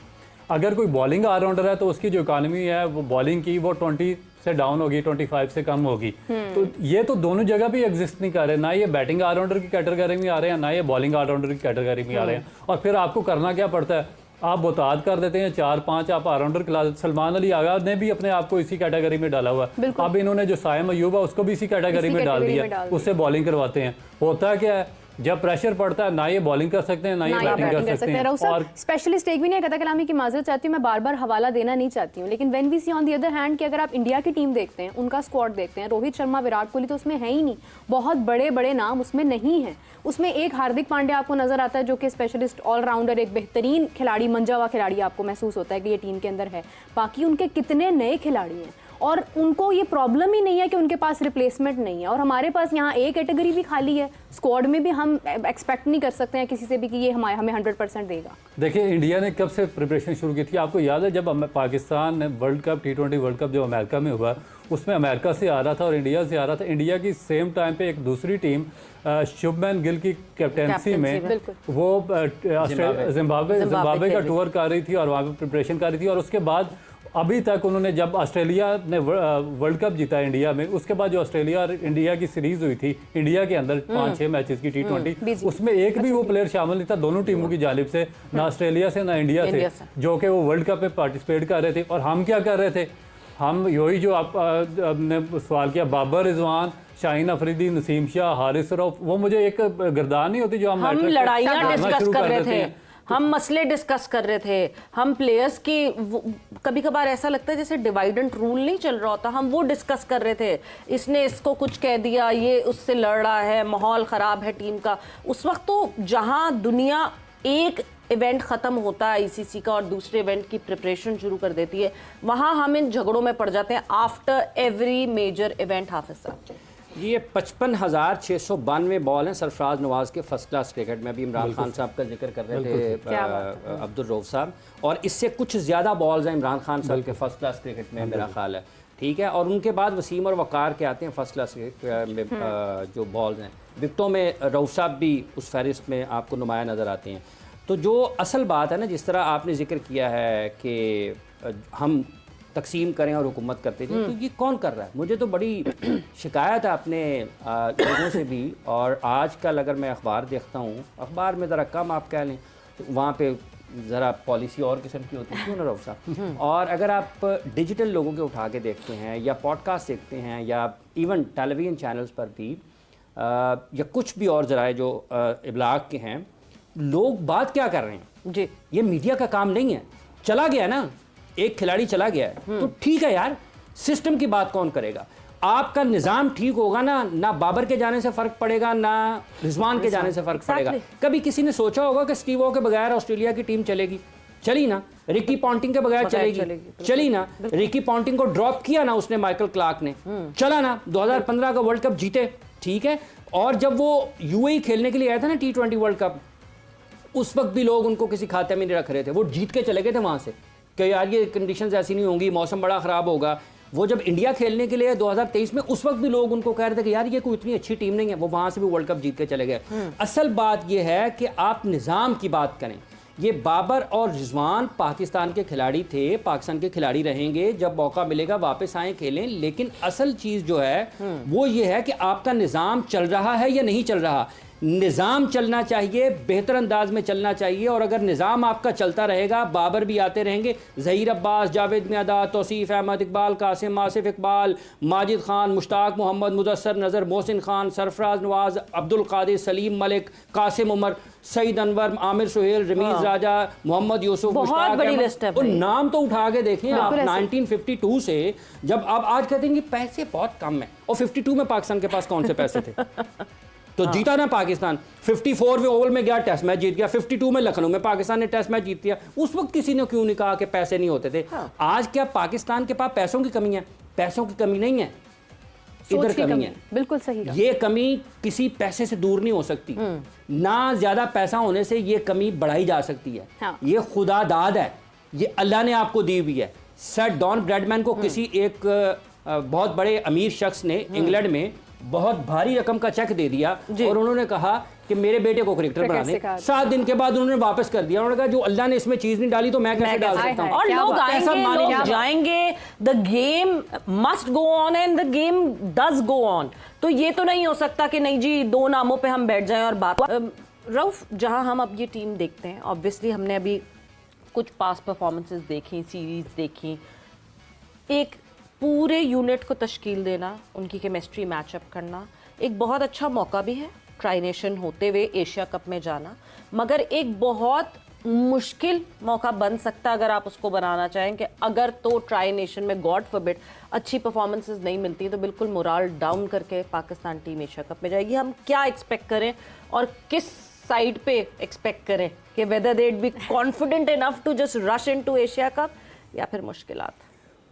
G: अगर कोई बॉलिंग ऑलराउंडर है तो उसकी जो इकॉनमी है वो बॉलिंग की वो 20 से डाउन होगी, 25 से कम होगी। तो ये तो दोनों जगह भी एग्जिस्ट नहीं कर रहे, ना ये बैटिंग ऑलराउंडर की कैटेगरी में आ रहे हैं, ना ये बॉलिंग ऑलराउंडर की कैटेगरी में आ रहे हैं। और फिर आपको करना क्या पड़ता है, आप बोताद कर देते हैं 4-5 आप ऑलराउंडर क्लास। सलमान अली आगा ने भी अपने आप को इसी कैटेगरी में डाला हुआ है। अब इन्होंने जो साइम अयूब है उसको भी इसी कैटेगरी में डाल दिया, उससे बॉलिंग करवाते हैं। होता क्या है, जब प्रेशर पड़ता है ना ये बॉलिंग कर सकते हैं ना ये बैटिंग कर सकते हैं।
F: और स्पेशलिस्ट एक भी नहीं, कथा कलामी की माजरत चाहती हूँ, मैं बार बार हवाला देना नहीं चाहती हूँ, लेकिन when we see on the other hand कि अगर आप इंडिया की टीम देखते हैं, उनका स्क्वाड देखते हैं, रोहित शर्मा, विराट कोहली तो उसमें है ही नहीं, बहुत बड़े बड़े नाम उसमें नहीं है। उसमें एक हार्दिक पांड्या आपको नजर आता है जो कि स्पेशलिस्ट ऑलराउंडर, एक बेहतरीन खिलाड़ी, मंजा हुआ खिलाड़ी आपको महसूस होता है कि ये टीम के अंदर है। बाकी उनके कितने नए खिलाड़ी हैं और उनको ये प्रॉब्लम ही नहीं है कि उनके पास रिप्लेसमेंट नहीं है। और हमारे पास यहाँ एक कैटेगरी भी खाली है, स्क्वाड में भी हम एक्सपेक्ट नहीं कर सकते हैं किसी से भी कि ये हमें 100% देगा।
G: देखिए इंडिया ने कब से प्रिपरेशन शुरू की थी, आपको याद है जब पाकिस्तान ने world cup T20 world cup जो अमेरिका में हुआ, उसमें अमेरिका से आ रहा था और इंडिया से आ रहा था। इंडिया की सेम टाइम पे एक दूसरी टीम शुभमैन गिल की कैप्टेंसी में वो जिम्बाब्वे का टूर कर रही थी और वहाँ पे प्रिपरेशन कर रही थी। और उसके बाद अभी तक उन्होंने, जब ऑस्ट्रेलिया ने वर्ल्ड कप जीता इंडिया में, उसके बाद जो ऑस्ट्रेलिया और इंडिया की सीरीज हुई थी इंडिया के अंदर 5-6 मैचेस की T20, उसमें एक भी वो प्लेयर शामिल नहीं था दोनों टीमों की जानिब से, ना ऑस्ट्रेलिया से ना इंडिया से, जो कि वो वर्ल्ड कप में पार्टिसिपेट कर रहे थे। और हम क्या कर रहे थे, हम यही जो आपने सवाल किया, बाबर रिजवान, शाहीन अफरीदी, नसीम शाह, हारिस रऊफ, वो मुझे एक गर्दान नहीं होती जो हम
H: लड़ाइयाँ डिस्कस कर रहे थे, हम मसले डिस्कस कर रहे थे, हम प्लेयर्स की कभी कभार ऐसा लगता है जैसे डिवाइड एंड रूल नहीं चल रहा होता, हम वो डिस्कस कर रहे थे। इसने इसको कुछ कह दिया, ये उससे लड़ रहा है, माहौल ख़राब है टीम का। उस वक्त तो जहां दुनिया एक इवेंट ख़त्म होता है आईसीसी का और दूसरे इवेंट की प्रिपरेशन शुरू कर देती है, वहां हम इन झगड़ों में पड़ जाते हैं आफ्टर एवरी मेजर इवेंट। हाफिज साहब,
I: ये 55,692 बॉल हैं सरफराज नवाज के फर्स्ट क्लास क्रिकेट में। अभी इमरान खान साहब का जिक्र कर रहे थे अब्दुल रऊफ साहब, और इससे कुछ ज़्यादा बॉल्स हैं इमरान खान साहब के फर्स्ट क्लास क्रिकेट में मेरा ख्याल है, ठीक है। और उनके बाद वसीम और वकार के आते हैं फर्स्ट क्लास में जो बॉल्स हैं। विकटों में रऊफ साहब भी उस फहरिस्त में आपको नुमाया नज़र आते हैं। तो जो असल बात है ना, जिस तरह आपने जिक्र किया है कि हम तकसीम करें और हुकूमत करते थे, तो ये कौन कर रहा है? मुझे तो बड़ी शिकायत है अपने लोगों से भी। और आजकल अगर मैं अखबार देखता हूँ, अखबार में ज़रा कम आप कह लें, तो वहाँ पे ज़रा पॉलिसी और किस्म की होती है, क्यों ना रऊफ साहब। और अगर आप डिजिटल लोगों के उठा के देखते हैं या पॉडकास्ट देखते हैं या इवन टेलीविज़न चैनल्स पर भी या कुछ भी और ज़राए जो इब्लाग के हैं, लोग बात क्या कर रहे हैं
H: जी,
I: ये मीडिया का काम नहीं है। चला गया ना, एक खिलाड़ी चला गया है तो ठीक है यार, सिस्टम की बात कौन करेगा? आपका निज़ाम ठीक होगा ना बाबर के जाने से फ़र्क पड़ेगा, ना रिजवान के जाने से फ़र्क पड़ेगा। कभी किसी ने सोचा होगा कि स्टीव ओ के बगैर ऑस्ट्रेलिया की टीम चलेगी? चली ना। रिकी पॉन्टिंग के बगैर चलेगी? चली ना। रिकी पॉन्टिंग को ड्रॉप किया ना उसने, माइकल क्लार्क ने, चला ना। 2015 का वर्ल्ड कप जीते, ठीक है। और जब वो यूएई खेलने के लिए आया था ना T20 वर्ल्ड कप, उस वक्त भी लोग उनको किसी खाते में नहीं रख रहे थे, वो जीत के चले गए थे वहाँ से कि यार ये कंडीशंस ऐसी नहीं होंगी, मौसम बड़ा ख़राब होगा। वो जब इंडिया खेलने के लिए 2023 में, उस वक्त भी लोग उनको कह रहे थे कि यार ये कोई इतनी अच्छी टीम नहीं है, वो वहाँ से भी वर्ल्ड कप जीत के चले गए। असल बात ये है कि आप निज़ाम की बात करें। ये बाबर और रिजवान पाकिस्तान के खिलाड़ी थे, पाकिस्तान के खिलाड़ी रहेंगे, जब मौका मिलेगा वापस आए खेलें। लेकिन असल चीज़ जो है वो ये है कि आपका निज़ाम चल रहा है या नहीं चल रहा। निज़ाम चलना चाहिए, बेहतर अंदाज में चलना चाहिए। और अगर निज़ाम आपका चलता रहेगा, बाबर भी आते रहेंगे, ज़हीर अब्बास, जावेद मियादाद, तौसीफ़ अहमद, इकबाल कासिम, आसिफ इकबाल, माजिद खान, मुश्ताक मोहम्मद, मुदस्सर नज़र, मोहसिन खान, सरफराज नवाज, अब्दुल कादिर, सलीम मलिक, कासिम उमर, सईद अनवर, आमिर सुहेल, रमीज़ राजा, मोहम्मद यूसुफ,
H: बहुत बड़ी लिस्ट है।
I: नाम तो उठा के देखें आप। 1952 से जब आप आज कहते हैं कि पैसे बहुत कम है, और 52 में पाकिस्तान के पास कौन से पैसे थे? तो जीता ना पाकिस्तान। 54 में ओवल में गया, टेस्ट मैच जीत गया। 52 में लखनऊ में पाकिस्तान ने टेस्ट मैच जीत दिया। उस वक्त किसी ने क्यों नहीं कहा कि पैसे नहीं होते थे? आज क्या पाकिस्तान के पास पैसों की कमी है? पैसों की कमी नहीं है, इधर कमी है।
F: बिल्कुल सही।
I: ये कमी किसी पैसे से दूर नहीं हो सकती ना। ज्यादा पैसा होने से ये कमी बढ़ाई जा सकती है।
F: हाँ।
I: ये खुदा दाद है, ये अल्लाह ने आपको दी हुई है। सर डॉन ब्रैडमैन को किसी एक बहुत बड़े अमीर शख्स ने इंग्लैंड में बहुत भारी रकम का चेक दे दिया और उन्होंने कहा कि मेरे बेटे को क्रिकेटर बनाने। 7 दिन के बाद उन्होंने वापस कर दिया। उन्होंने कहा जो अल्लाह ने इसमें चीज नहीं डाली तो मैं कैसे डाल सकता हूं?
H: और लोग आएंगे, लोग जाएंगे। The game must go on and the game does go on. तो ये तो नहीं हो सकता कि नहीं जी 2 नामों पे हम बैठ जाएं और बात। रऊफ, जहां हम अब ये टीम देखते हैं, ऑब्वियसली हमने अभी कुछ पास्ट परफॉर्मेंसेस देखी, सीरीज देखी, एक पूरे यूनिट को तश्कील देना, उनकी केमिस्ट्री मैचअप करना एक बहुत अच्छा मौका भी है, ट्राई नेशन होते हुए एशिया कप में जाना, मगर एक बहुत मुश्किल मौका बन सकता अगर आप उसको बनाना चाहें कि अगर तो ट्राई नेशन में गॉड फॉरबिड अच्छी परफॉर्मेंसेस नहीं मिलती तो बिल्कुल मोराल डाउन करके पाकिस्तान टीम एशिया कप में जाएगी। हम क्या एक्सपेक्ट करें और किस साइड पे एक्सपेक्ट करें कि whether they be confident enough to just rush into Asia Cup या फिर मुश्किलात?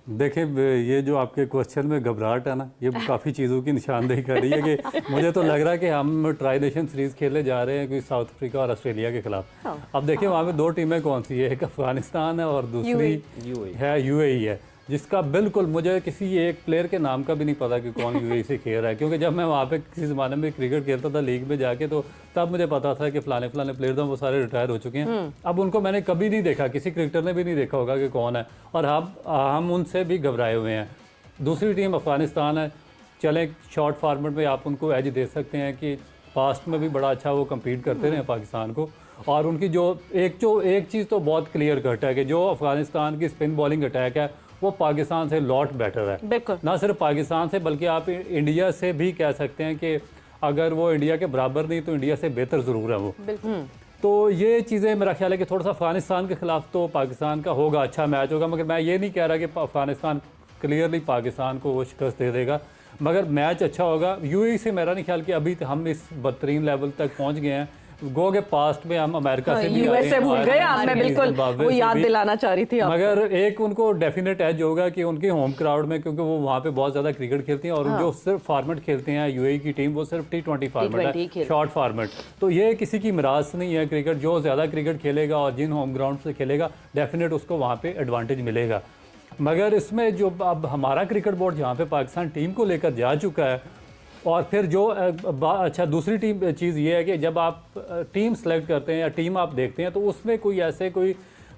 G: देखिए, ये जो आपके क्वेश्चन में घबराहट है ना, ये काफ़ी चीज़ों की निशानदेही कर रही है कि मुझे तो लग रहा है कि हम ट्राई नेशन सीरीज़ खेलने जा रहे हैं कोई साउथ अफ्रीका और ऑस्ट्रेलिया के खिलाफ। अब देखिए वहाँ पे 2 टीमें कौन सी है, एक अफगानिस्तान है और दूसरी है यूएई है, जिसका बिल्कुल मुझे किसी एक प्लेयर के नाम का भी नहीं पता कि कौन यूएई से खेल रहा है। क्योंकि जब मैं वहाँ पे किसी ज़माने में क्रिकेट खेलता था लीग में जाके, तो तब मुझे पता था कि फलाने प्लेयर तो वो सारे रिटायर हो चुके हैं। अब उनको मैंने कभी नहीं देखा, किसी क्रिकेटर ने भी नहीं देखा होगा कि कौन है, और हम उनसे भी घबराए हुए हैं। दूसरी टीम अफगानिस्तान है, चले शॉर्ट फॉर्मेट में आप उनको एज दे सकते हैं कि पास्ट में भी बड़ा अच्छा वो कम्पीट करते रहे पाकिस्तान को। और उनकी जो एक चीज़ तो बहुत क्लियर कट है कि जो अफगानिस्तान की स्पिन बॉलिंग अटैक है वो पाकिस्तान से लॉट बेटर है।
H: बिल्कुल।
G: ना सिर्फ पाकिस्तान से बल्कि आप इंडिया से भी कह सकते हैं कि अगर वो इंडिया के बराबर नहीं तो इंडिया से बेहतर ज़रूर है वो। तो ये चीज़ें मेरा ख्याल है कि थोड़ा सा अफगानिस्तान के ख़िलाफ़ तो पाकिस्तान का होगा, अच्छा मैच होगा, मगर मैं ये नहीं कह रहा कि अफगानिस्तान क्लियरली पाकिस्तान को वो शिकस्त दे देगा, मगर मैच अच्छा होगा। यूएई से मेरा नहीं ख्याल कि अभी हम इस बदतरीन लेवल तक पहुँच गए हैं। गो के पास्ट में हम अमेरिका से भी
H: यूएस से भूल गए आप, मैं बिल्कुल
G: जिम्बाब्वे
H: वो
G: से
H: याद
G: भी।
H: दिलाना चाह रही थी आपको।
G: मगर एक उनको डेफिनेट एज होगा कि उनके होम क्राउड में, क्योंकि वो वहाँ पे बहुत ज़्यादा क्रिकेट खेलती हैं और जो सिर्फ फॉर्मेट खेलते हैं यूएई की टीम वो सिर्फ T20 फॉर्मेट है, शॉर्ट फॉर्मेट। तो ये किसी की मिराज नहीं है क्रिकेट, जो ज़्यादा क्रिकेट खेलेगा और जिन होम ग्राउंड से खेलेगा डेफिनेट उसको वहाँ पे एडवांटेज मिलेगा। मगर इसमें जो अब हमारा क्रिकेट बोर्ड जहाँ पे पाकिस्तान टीम को लेकर जा चुका है, और फिर जो अच्छा दूसरी टीम चीज़ ये है कि जब आप टीम सेलेक्ट करते हैं या टीम आप देखते हैं तो उसमें कोई ऐसे कोई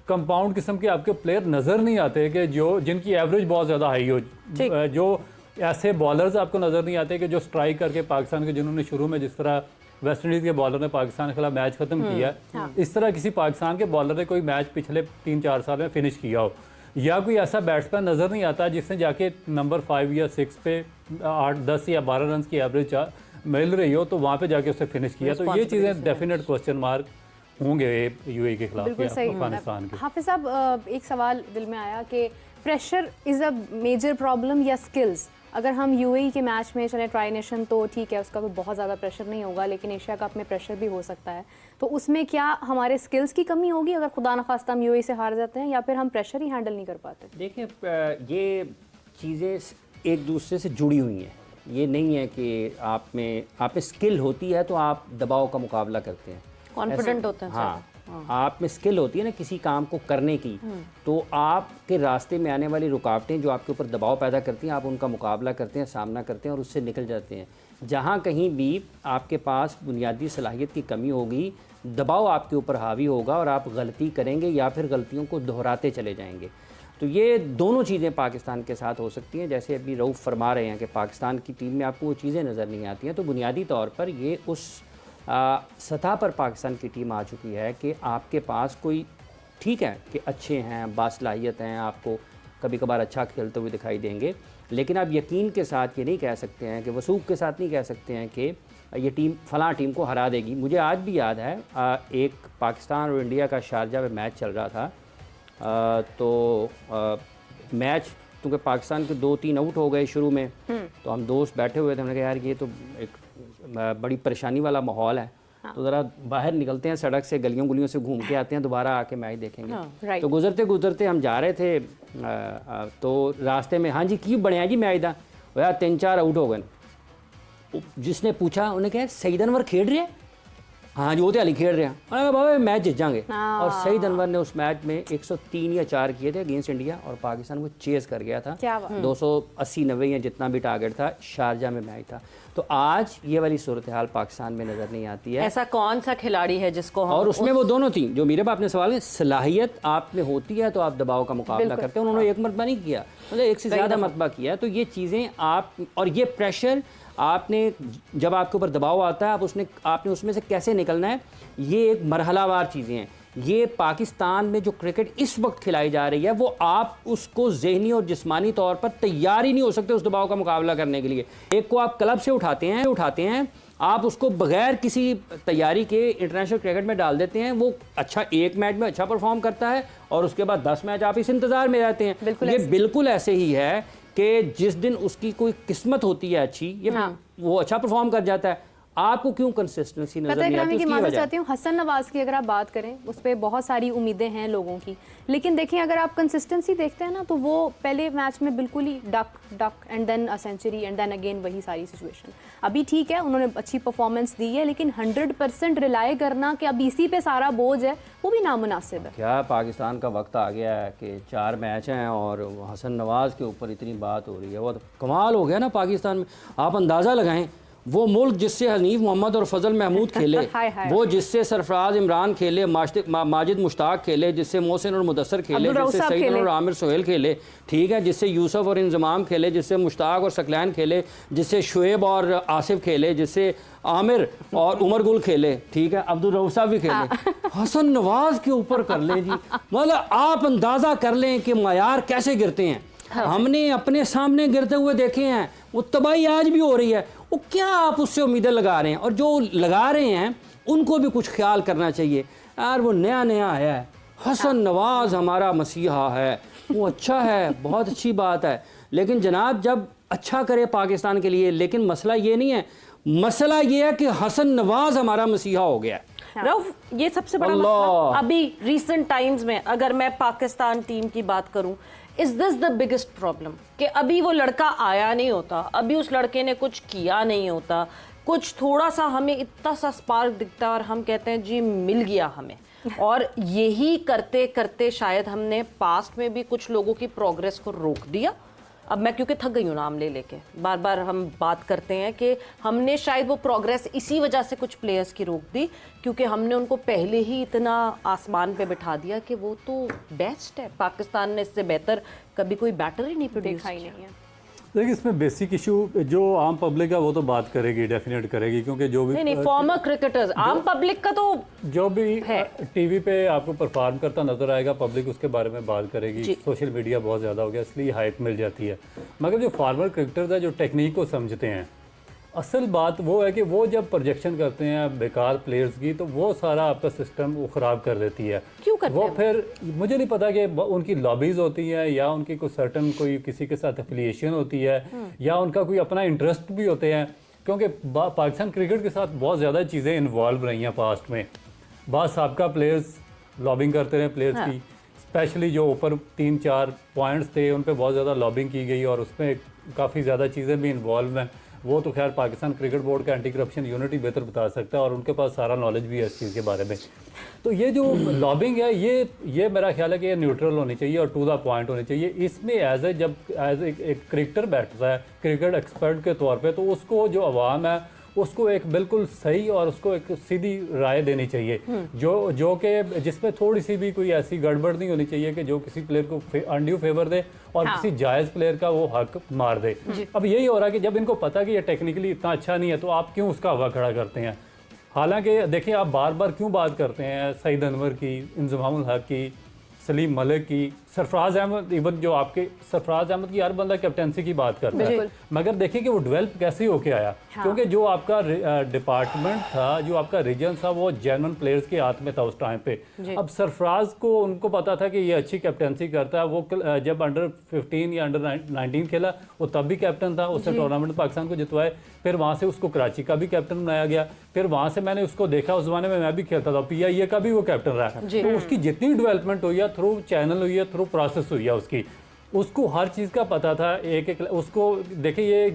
G: कंपाउंड किस्म के आपके प्लेयर नज़र नहीं आते कि जो जिनकी एवरेज बहुत ज़्यादा हाई हो, जो ऐसे बॉलर्स आपको नज़र नहीं आते कि जो स्ट्राइक करके पाकिस्तान के, जिन्होंने शुरू में जिस तरह वेस्ट इंडीज़ के बॉलर ने पाकिस्तान के खिलाफ मैच ख़त्म किया, इस तरह किसी पाकिस्तान के बॉलर ने कोई मैच पिछले 3-4 साल में फिनिश किया हो, या कोई ऐसा बैट्समैन नज़र नहीं आता जिसने जाके नंबर 5 या 6 पे 8-10 या 12 रन की एवरेज मिल रही हो तो वहाँ पे जाके उससे फिनिश किया। तो ये चीज़ें डेफिनेट क्वेश्चन मार्क होंगे यूएई के खिलाफ
F: बिल्कुल सही।
G: अफगानिस्तान के।
F: हाफिज साहब, एक सवाल दिल में आया कि pressure is a major problem या स्किल्स? अगर हम यूएई के मैच में चले ट्राई नेशन तो ठीक है, उसका कोई बहुत ज़्यादा प्रेशर नहीं होगा, लेकिन एशिया कप में प्रेशर भी हो सकता है, तो उसमें क्या हमारे स्किल्स की कमी होगी अगर खुदा न खास्ता हम यूएई से हार जाते हैं, या फिर हम प्रेशर ही हैंडल नहीं कर पाते?
I: देखिए, ये चीज़ें एक दूसरे से जुड़ी हुई हैं। ये नहीं है कि आप में स्किल होती है तो आप दबाव का मुकाबला करते हैं,
H: कॉन्फिडेंट होते हैं।
I: हाँ, आप में स्किल होती है ना किसी काम को करने की, तो आपके रास्ते में आने वाली रुकावटें जो आपके ऊपर दबाव पैदा करती हैं, आप उनका मुकाबला करते हैं, सामना करते हैं और उससे निकल जाते हैं। जहाँ कहीं भी आपके पास बुनियादी सलाहियत की कमी होगी, दबाव आपके ऊपर हावी होगा और आप गलती करेंगे या फिर गलतियों को दोहराते चले जाएंगे। तो ये दोनों चीज़ें पाकिस्तान के साथ हो सकती हैं। जैसे अभी रऊफ़ फरमा रहे हैं कि पाकिस्तान की टीम में आपको वो चीज़ें नज़र नहीं आती हैं, तो बुनियादी तौर पर ये उस सतह पर पाकिस्तान की टीम आ चुकी है कि आपके पास कोई ठीक है कि अच्छे हैं, बासलाहियत हैं, आपको कभी कभार अच्छा खेलते हुए दिखाई देंगे, लेकिन आप यकीन के साथ ये नहीं कह सकते हैं कि वसूख के साथ नहीं कह सकते हैं कि ये टीम फ़लाँ टीम को हरा देगी। मुझे आज भी याद है एक पाकिस्तान और इंडिया का शारजा में मैच चल रहा था, तो मैच क्योंकि पाकिस्तान के 2-3 आउट हो गए शुरू में, तो हम दोस्त बैठे हुए थे, हमने कहा यार ये तो एक बड़ी परेशानी वाला माहौल है, तो ज़रा बाहर निकलते हैं, सड़क से गलियों गुलियों से घूम के आते हैं, दोबारा आके मैच देखेंगे। तो गुजरते गुजरते हम जा रहे थे, तो रास्ते में हाँ जी की बढ़िया जी मैच था, यार 3-4 आउट हो गए। जिसने पूछा उन्हें कहा सईद अनवर खेल रहे हैं? हाँ जी वो तो हाली खेल रहे हैं। अरे बाबा मैच जीत जाएंगे। और सईद अनवर ने उस मैच में 103 या 4 किए थे अगेंस्ट इंडिया और पाकिस्तान को चेस कर गया था। 280-90 या जितना भी टारगेट था, शारजा में मैच था। तो आज ये वाली सूरत हाल पाकिस्तान में नज़र नहीं आती है।
H: ऐसा कौन सा खिलाड़ी है जिसको हम
I: और उसमें वो दोनों थी जो मेरे बाप ने सवाल है, सलाहियत आप में होती है तो आप दबाव का मुकाबला करते हैं। उन्होंने एक मरतबा नहीं किया, मतलब एक से ज़्यादा मरतबा किया। तो ये चीज़ें आप, और ये प्रेशर आपने, जब आपके ऊपर दबाव आता है आपने उसमें से कैसे निकलना है, ये एक मरहलावार चीज़ें हैं। ये पाकिस्तान में जो क्रिकेट इस वक्त खिलाई जा रही है वो आप उसको ज़हनी और जिस्मानी तौर पर तैयार ही नहीं हो सकते उस दबाव का मुकाबला करने के लिए। एक को आप क्लब से उठाते हैं, आप उसको बगैर किसी तैयारी के इंटरनेशनल क्रिकेट में डाल देते हैं, वो अच्छा एक मैच में अच्छा परफॉर्म करता है और उसके बाद 10 मैच आप इस इंतज़ार में रहते हैं। ये बिल्कुल ऐसे ही है कि जिस दिन उसकी कोई किस्मत होती है अच्छी, ये वो अच्छा परफॉर्म कर जाता है। आपको क्यों कंसिस्टेंसी नजर नहीं आती?
F: की माजरत चाहती हूँ, हसन नवाज की अगर आप बात करें उस पर बहुत सारी उम्मीदें हैं लोगों की, लेकिन देखिए अगर आप कंसिस्टेंसी देखते हैं ना तो वो पहले मैच में बिल्कुल ही duck and then a century and then again वही सारी सिचुएशन। अभी ठीक है उन्होंने अच्छी परफॉर्मेंस दी है, लेकिन 100% रिलाई करना कि अब इसी पे सारा बोझ है वो भी नामुनासिब है।
I: क्या पाकिस्तान का वक्त आ गया है कि 4 मैच हैं और हसन नवाज के ऊपर इतनी बात हो रही है? वो तो कमाल हो गया ना पाकिस्तान में। आप अंदाज़ा लगाएं, वो मुल्क जिससे हनीफ मोहम्मद और फजल महमूद खेले वो जिससे सरफराज इमरान खेले, माजिद मुश्ताक खेले, जिससे मोहसिन और मुदस्सर खेले, जिससे सईद और आमिर सोहेल खेले, ठीक है, जिससे यूसुफ और इंजमाम खेले, जिससे मुश्ताक और सकलैन खेले, जिससे शुएब और आसिफ खेले, जिससे आमिर और उमर गुल खेले, ठीक है, अब्दुल रऊफ साहब भी खेले, हसन नवाज के ऊपर कर ले जी। मतलब आप अंदाज़ा कर लें कि मयार कैसे गिरते हैं। हमने अपने सामने गिरते हुए देखे हैं, वो तबाही आज भी हो रही है। वो क्या आप उससे उम्मीदें लगा रहे हैं? और जो लगा रहे हैं उनको भी कुछ ख्याल करना चाहिए यार। वो नया नया आया है, हसन नवाज हमारा मसीहा है, वो अच्छा है, बहुत अच्छी बात है, लेकिन जनाब जब अच्छा करे पाकिस्तान के लिए, लेकिन मसला ये नहीं है, मसला ये है कि हसन नवाज हमारा मसीहा हो गया है।
H: रऊफ, ये सबसे बड़ा मसला अभी रिसेंट टाइम्स में, अगर मैं पाकिस्तान टीम की बात करूं, is this the biggest problem कि अभी वो लड़का आया नहीं होता, अभी उस लड़के ने कुछ किया नहीं होता, कुछ थोड़ा सा हमें इतना सा स्पार्क दिखता है और हम कहते हैं जी मिल गया हमें। और यही करते करते शायद हमने पास्ट में भी कुछ लोगों की प्रोग्रेस को रोक दिया। अब मैं क्योंकि थक गई हूँ नाम ले लेके, बार बार हम बात करते हैं कि हमने शायद वो प्रोग्रेस इसी वजह से कुछ प्लेयर्स की रोक दी, क्योंकि हमने उनको पहले ही इतना आसमान पे बिठा दिया कि वो तो बेस्ट है, पाकिस्तान ने इससे बेहतर कभी कोई बैटर ही नहीं प्रोड्यूस
F: देखा ही नहीं है।
G: देखिए इसमें बेसिक इशू जो आम पब्लिक है वो तो बात करेगी, डेफिनेट करेगी, क्योंकि जो भी
H: नहीं फॉर्मर क्रिकेटर्स, आम पब्लिक का तो
G: जो भी टीवी पे आपको परफॉर्म करता नजर आएगा, पब्लिक उसके बारे में बात करेगी। सोशल मीडिया बहुत ज़्यादा हो गया, इसलिए हाइप मिल जाती है। मगर जो फार्मर क्रिकेटर्स है, जो टेक्निक को समझते हैं, असल बात वो है कि वो जब प्रोजेक्शन करते हैं बेकार प्लेयर्स की, तो वो सारा आपका सिस्टम वो ख़राब कर देती है।
H: क्यों करते
G: वो
H: हैं?
G: फिर मुझे नहीं पता कि उनकी लॉबीज़ होती है या उनकी कोई सर्टन कोई किसी के साथ एफिलिएशन होती है या उनका कोई अपना इंटरेस्ट भी होते हैं, क्योंकि पाकिस्तान क्रिकेट के साथ बहुत ज़्यादा चीज़ें इन्वॉल्व रही हैं पास्ट में। बाद साबका प्लेयर्स लॉबिंग करते रहे प्लेयर्स की, स्पेशली जो ऊपर 3-4 पॉइंट्स थे उन पर बहुत ज़्यादा लॉबिंग की गई और उसमें काफ़ी ज़्यादा चीज़ें भी इन्वॉल्व हैं। वो तो खैर पाकिस्तान क्रिकेट बोर्ड का एंटी करप्शन यूनिट ही बेहतर बता सकता है और उनके पास सारा नॉलेज भी है इस चीज़ के बारे में। तो ये जो लॉबिंग है ये मेरा ख्याल है कि ये न्यूट्रल होनी चाहिए और टू द पॉइंट होनी चाहिए। इसमें जब एक क्रिकेटर बैठता है क्रिकेट एक्सपर्ट के तौर पे, तो उसको जो अवाम है उसको एक बिल्कुल सही और उसको एक सीधी राय देनी चाहिए, जो कि जिसमें थोड़ी सी भी कोई ऐसी गड़बड़ नहीं होनी चाहिए कि जो किसी प्लेयर को अनड्यू फेवर दे और किसी जायज़ प्लेयर का वो हक मार दे। अब यही हो रहा है कि जब इनको पता कि ये टेक्निकली इतना अच्छा नहीं है, तो आप क्यों उसका हवा खड़ा करते हैं? हालांकि देखिए, आप बार बार क्यों बात करते हैं सईद अनवर की, इंजमामुल हक की, सलीम मलिक की, सरफराज अहमद, इवन जो आपके सरफराज अहमद की हर बंदा कैप्टनसी की बात करता है, मगर देखिए कि वो डेवलप कैसे होके आया। क्योंकि जो आपका डिपार्टमेंट था, जो आपका रीजन था, वो जेन्युइन प्लेयर्स के हाथ में था उस टाइम पे। अब सरफराज को उनको पता था कि ये अच्छी कैप्टनसी करता है। वो जब अंडर 15 या अंडर 19 खेला, वो तब भी कैप्टन था, उससे टूर्नामेंट पाकिस्तान को जितवाए। फिर वहाँ से उसको कराची का भी कैप्टन बनाया गया। फिर वहाँ से मैंने उसको देखा, उस जमाने में मैं भी खेलता था, PIA का भी वो कैप्टन रहा। तो उसकी जितनी डेवलपमेंट हुई है, थ्रू चैनल हुई है, थ्रू प्रोसेस हुई है उसकी, उसको हर चीज़ का पता था। एक उसको देखिए, ये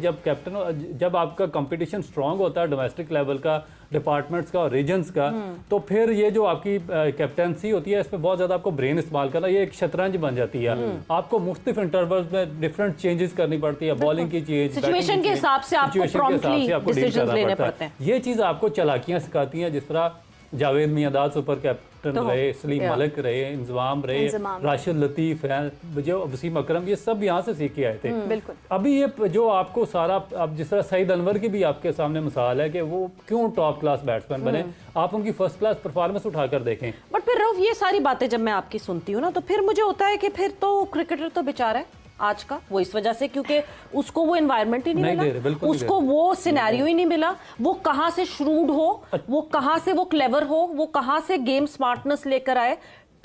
G: जब आपका कंपटीशन स्ट्रांग होता है डोमेस्टिक लेवल का, डिपार्टमेंट्स का और रीजन्स का, तो फिर ये जो आपकी कैप्टनसी होती है, इसमें बहुत ज़्यादा आपको ब्रेन इस्तेमाल करना, ये एक शतरंज बन जाती है। आपको मुख्तलिफ इंटरवल्स में डिफरेंट चेंजेस करनी पड़ती है, बॉलिंग की चेंज,
H: सिचुएशन के हिसाब से आपको प्रॉम्प्टली डिसीजंस लेने पड़ते हैं।
G: ये चीज़ आपको चालाकियाँ सिखाती हैं, जिस तरह जावेद मियांदाद सुपर कैप्टन रहे, सलीम मलिक रहे, इंजमाम रहे, राशिद लतीफ़ हैं, जो वसीम अकरम, ये सब यहाँ से सीख के आए थे। अभी ये जो आपको सारा, अब जिस तरह सईद अनवर की भी आपके सामने मिसाल है कि वो क्यों टॉप क्लास बैट्समैन बने, आप उनकी फर्स्ट क्लास परफॉर्मेंस उठाकर देखें।
H: बट फिर रऊफ, ये सारी बातें जब मैं आपकी सुनती हूँ ना, तो फिर मुझे होता है कि फिर तो क्रिकेटर तो बेचारा है आज का, वो इस वजह से क्योंकि उसको वो एनवायरनमेंट ही नहीं मिला, उसको वो सिनेरियो ही नहीं मिला, वो कहाँ से श्रूड हो, वो कहाँ से वो क्लेवर हो, वो कहाँ से गेम स्मार्टनेस लेकर आए,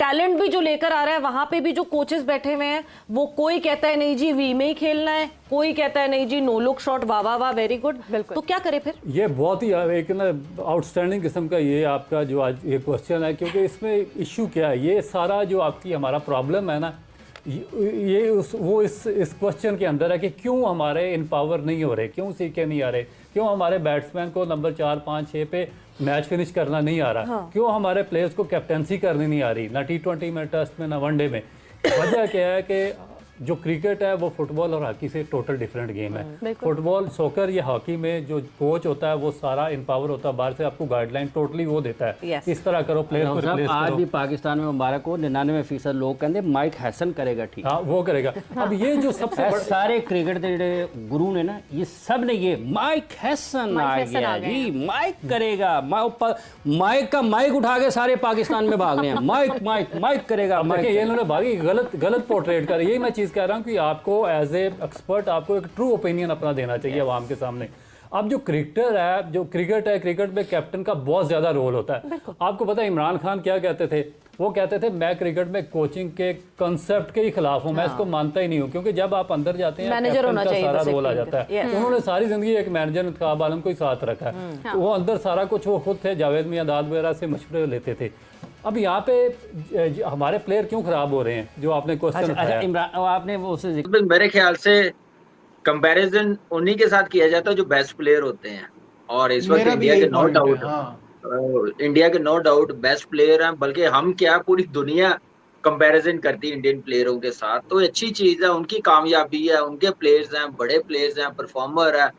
H: टैलेंट भी जो लेकर आ रहा है। वहां पे भी जो कोचेस बैठे हुए हैं, वो कोई कहता है नहीं जी वी में ही खेलना है, कोई कहता है नहीं जी नो लुक शॉट, वाह वाह वाह वेरी गुड। तो क्या करे फिर? ये
G: बहुत ही एक ना आउटस्टैंडिंग किस्म का ये आपका जो आज ये क्वेश्चन है, क्योंकि इसमें इशू क्या है, ये सारा जो आपकी हमारा प्रॉब्लम है ना, ये इस क्वेश्चन के अंदर है कि क्यों हमारे एम्पावर नहीं हो रहे, क्यों सीखे नहीं आ रहे, क्यों हमारे बैट्समैन को नंबर 4, 5, 6 पे मैच फिनिश करना नहीं आ रहा, क्यों हमारे प्लेयर्स को कैप्टनसी करनी नहीं आ रही, ना T20 में, टेस्ट में, ना वनडे में। वजह क्या है कि जो क्रिकेट है वो फुटबॉल और हॉकी से टोटल डिफरेंट गेम है। फुटबॉल, सॉकर या हॉकी में जो कोच होता है वो सारा एम्पावर होता है, बाहर से आपको गाइडलाइन टोटली वो देता है, इस तरह करो, प्लेयर को रिप्लेस करो।
I: आज भी पाकिस्तान में मुबारक हो, 99% लोग कहते माइक हैसन करेगा ठीक,
G: हाँ वो करेगा। अब ये जो सबसे
I: सारे क्रिकेट के गुरु ने ना, ये सब ने ये माइक हैसन आ गया जी, माइक करेगा, माइक का माइक उठा के सारे पाकिस्तान में भाग रहे हैं, माइक माइक माइक करेगा।
G: ये इन्होंने भागी गलत पोर्ट्रेट कर, यही मैं चीज चीज़ कह रहा हूँ कि आपको एज ए एक्सपर्ट आपको एक ट्रू ओपिनियन अपना देना चाहिए आवाम के सामने। अब जो क्रिकेटर है, जो क्रिकेट है, क्रिकेट में कैप्टन का बहुत ज़्यादा रोल होता है। आपको पता है इमरान खान क्या कहते थे? वो कहते थे मैं क्रिकेट में कोचिंग के कंसेप्ट के ही खिलाफ हूँ, मैं इसको मानता ही नहीं हूँ, क्योंकि जब आप अंदर जाते हैं
H: मैनेजर
G: कैप्टन
H: होना
G: का
H: चाहिए
G: सारा
H: बस एक
G: रोल आ
H: टीम
G: जाता
H: का।
G: है। उन्होंने सारी जिंदगी एक मैनेजर इंतखाब आलम को ही साथ रखा है, वो अंदर सारा कुछ वो खुद थे, जावेद मियांदाद वगैरह से मशवरे लेते थे। अब यहाँ पे हमारे प्लेयर क्यों खराब हो रहे हैं, जो आपने क्वेश्चन
I: अच्छा इमरान आपने वो उससे
C: मेरे ख्याल से कंपैरिजन उन्हीं के साथ किया जाता है जो बेस्ट प्लेयर होते हैं, और इस वक्त
D: मेरा भी
C: इंडिया के
D: यही
C: नो
D: point है,
C: डाउट
D: हाँ।
C: इंडिया के नो डाउट बेस्ट प्लेयर हैं, बल्कि हम क्या पूरी दुनिया कंपैरिजन करती है इंडियन प्लेयरों के साथ। तो अच्छी चीज है, उनकी कामयाबी है, उनके प्लेयर्स हैं, बड़े प्लेयर्स हैं, परफॉर्मर है।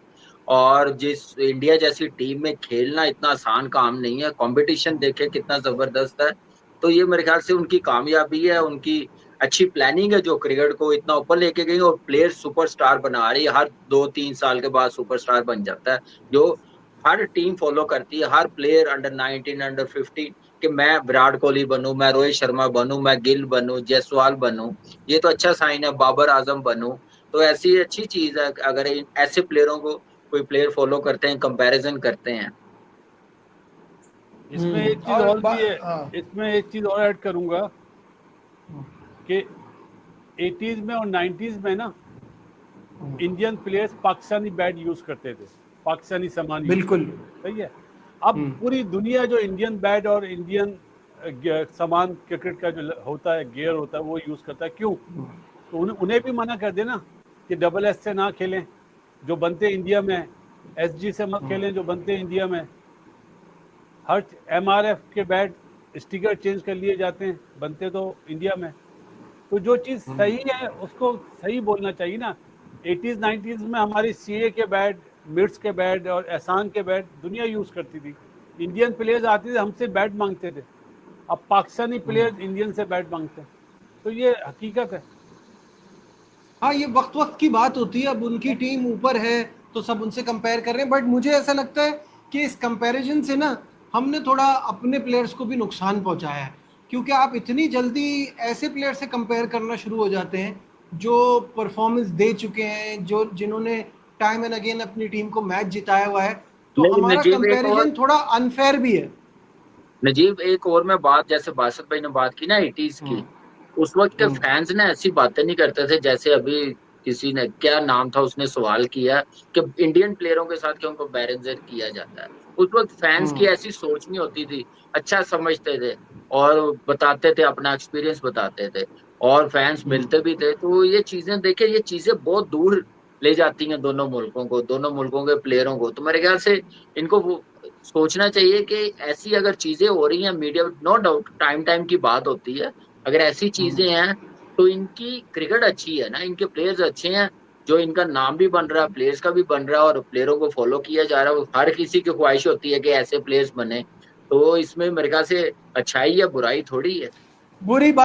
C: और जिस इंडिया जैसी टीम में खेलना इतना आसान काम नहीं है, कंपटीशन देखे कितना जबरदस्त है। तो ये मेरे ख्याल से उनकी कामयाबी है, उनकी अच्छी प्लानिंग है जो क्रिकेट को इतना ऊपर लेके गई, और प्लेयर सुपरस्टार बना रही है। हर 2-3 साल के बाद सुपरस्टार बन जाता है, जो हर टीम फॉलो करती है। हर प्लेयर अंडर 19 अंडर 15 कि मैं विराट कोहली बनूं, मैं रोहित शर्मा बनूं, मैं गिल बनूं, जायसवाल बनूं, ये तो अच्छा साइन है, बाबर आजम बनूं। तो ऐसी अच्छी चीज है अगर ऐसे प्लेयरों को कोई प्लेयर फॉलो करते हैं, कंपैरिजन करते हैं।
E: इसमें एक चीज और भी है,
D: हाँ।
E: इसमें एक चीज और ऐड करूंगा कि 80s में और 90s में ना Indian players Pakistani bat use करते थे, पाकिस्तानी सामान use
D: बिल्कुल।
E: करते थे, सही है। अब पूरी दुनिया जो इंडियन बैट और इंडियन सामान क्रिकेट का जो होता है, गियर होता है, वो यूज करता है। क्यों? तो उन्हें भी मना कर देना कि डबल एस से ना खेलें जो बनते इंडिया में, SG से मत खेलें जो बनते इंडिया में। हर MRF के बैट स्टिकर चेंज कर लिए जाते हैं, बनते तो इंडिया में। तो जो चीज़ सही है उसको सही बोलना चाहिए ना। 80s 90s में हमारी CA के बैट, मिड्स के बैट और एहसान के बैट दुनिया यूज़ करती थी। इंडियन प्लेयर्स आते थे, हमसे बैट मांगते थे। अब पाकिस्तानी प्लेयर्स इंडियन से बैट मांगते हैं, तो ये हकीकत है।
D: हाँ, ये वक्त वक्त की बात होती है। अब उनकी टीम ऊपर है तो सब उनसे कंपेयर कर रहे हैं, बट मुझे ऐसा लगता है कि इस कंपैरिजन से ना हमने थोड़ा अपने प्लेयर्स को भी नुकसान पहुंचाया है, क्योंकि आप इतनी जल्दी ऐसे प्लेयर से कंपेयर करना शुरू हो जाते हैं जो परफॉर्मेंस दे चुके हैं, जो जिन्होंने टाइम एंड अगेन अपनी टीम को मैच जिताया हुआ है। तो
C: नहीं,
D: हमारा
C: नजीब, एक
D: कंपैरिजन
C: और-
D: थोड़ा अनफेयर भी है।
C: नजीब, एक और मैं बात, जैसे बासत भाई ने बात की ना 80s की, उस वक्त के फैंस ने ऐसी बातें नहीं करते थे जैसे अभी किसी ने, क्या नाम था, उसने सवाल किया कि इंडियन प्लेयरों के साथ क्यों कंपैरिजन किया जाता है। उस वक्त फैंस की ऐसी सोच नहीं होती थी, अच्छा समझते थे और बताते थे, अपना एक्सपीरियंस बताते थे, और फैंस मिलते भी थे। तो ये चीजें देखिए, ये चीजें बहुत दूर ले जाती हैं दोनों मुल्कों को, दोनों मुल्कों के प्लेयरों को। तो मेरे ख्याल से इनको वो सोचना चाहिए कि ऐसी अगर चीजें हो रही हैं, media, no doubt time time की बात होती है, अगर ऐसी चीजें हैं तो इनकी क्रिकेट अच्छी है ना, इनके प्लेयर्स अच्छे हैं, जो इनका नाम भी बन रहा है, प्लेयर्स का भी बन रहा है, और प्लेयरों को फॉलो किया जा रहा है। हर किसी की ख्वाहिश होती है कि ऐसे प्लेयर्स बने। तो इसमें मेरे ख्याल से अच्छाई या बुराई थोड़ी है।
D: बुरी बात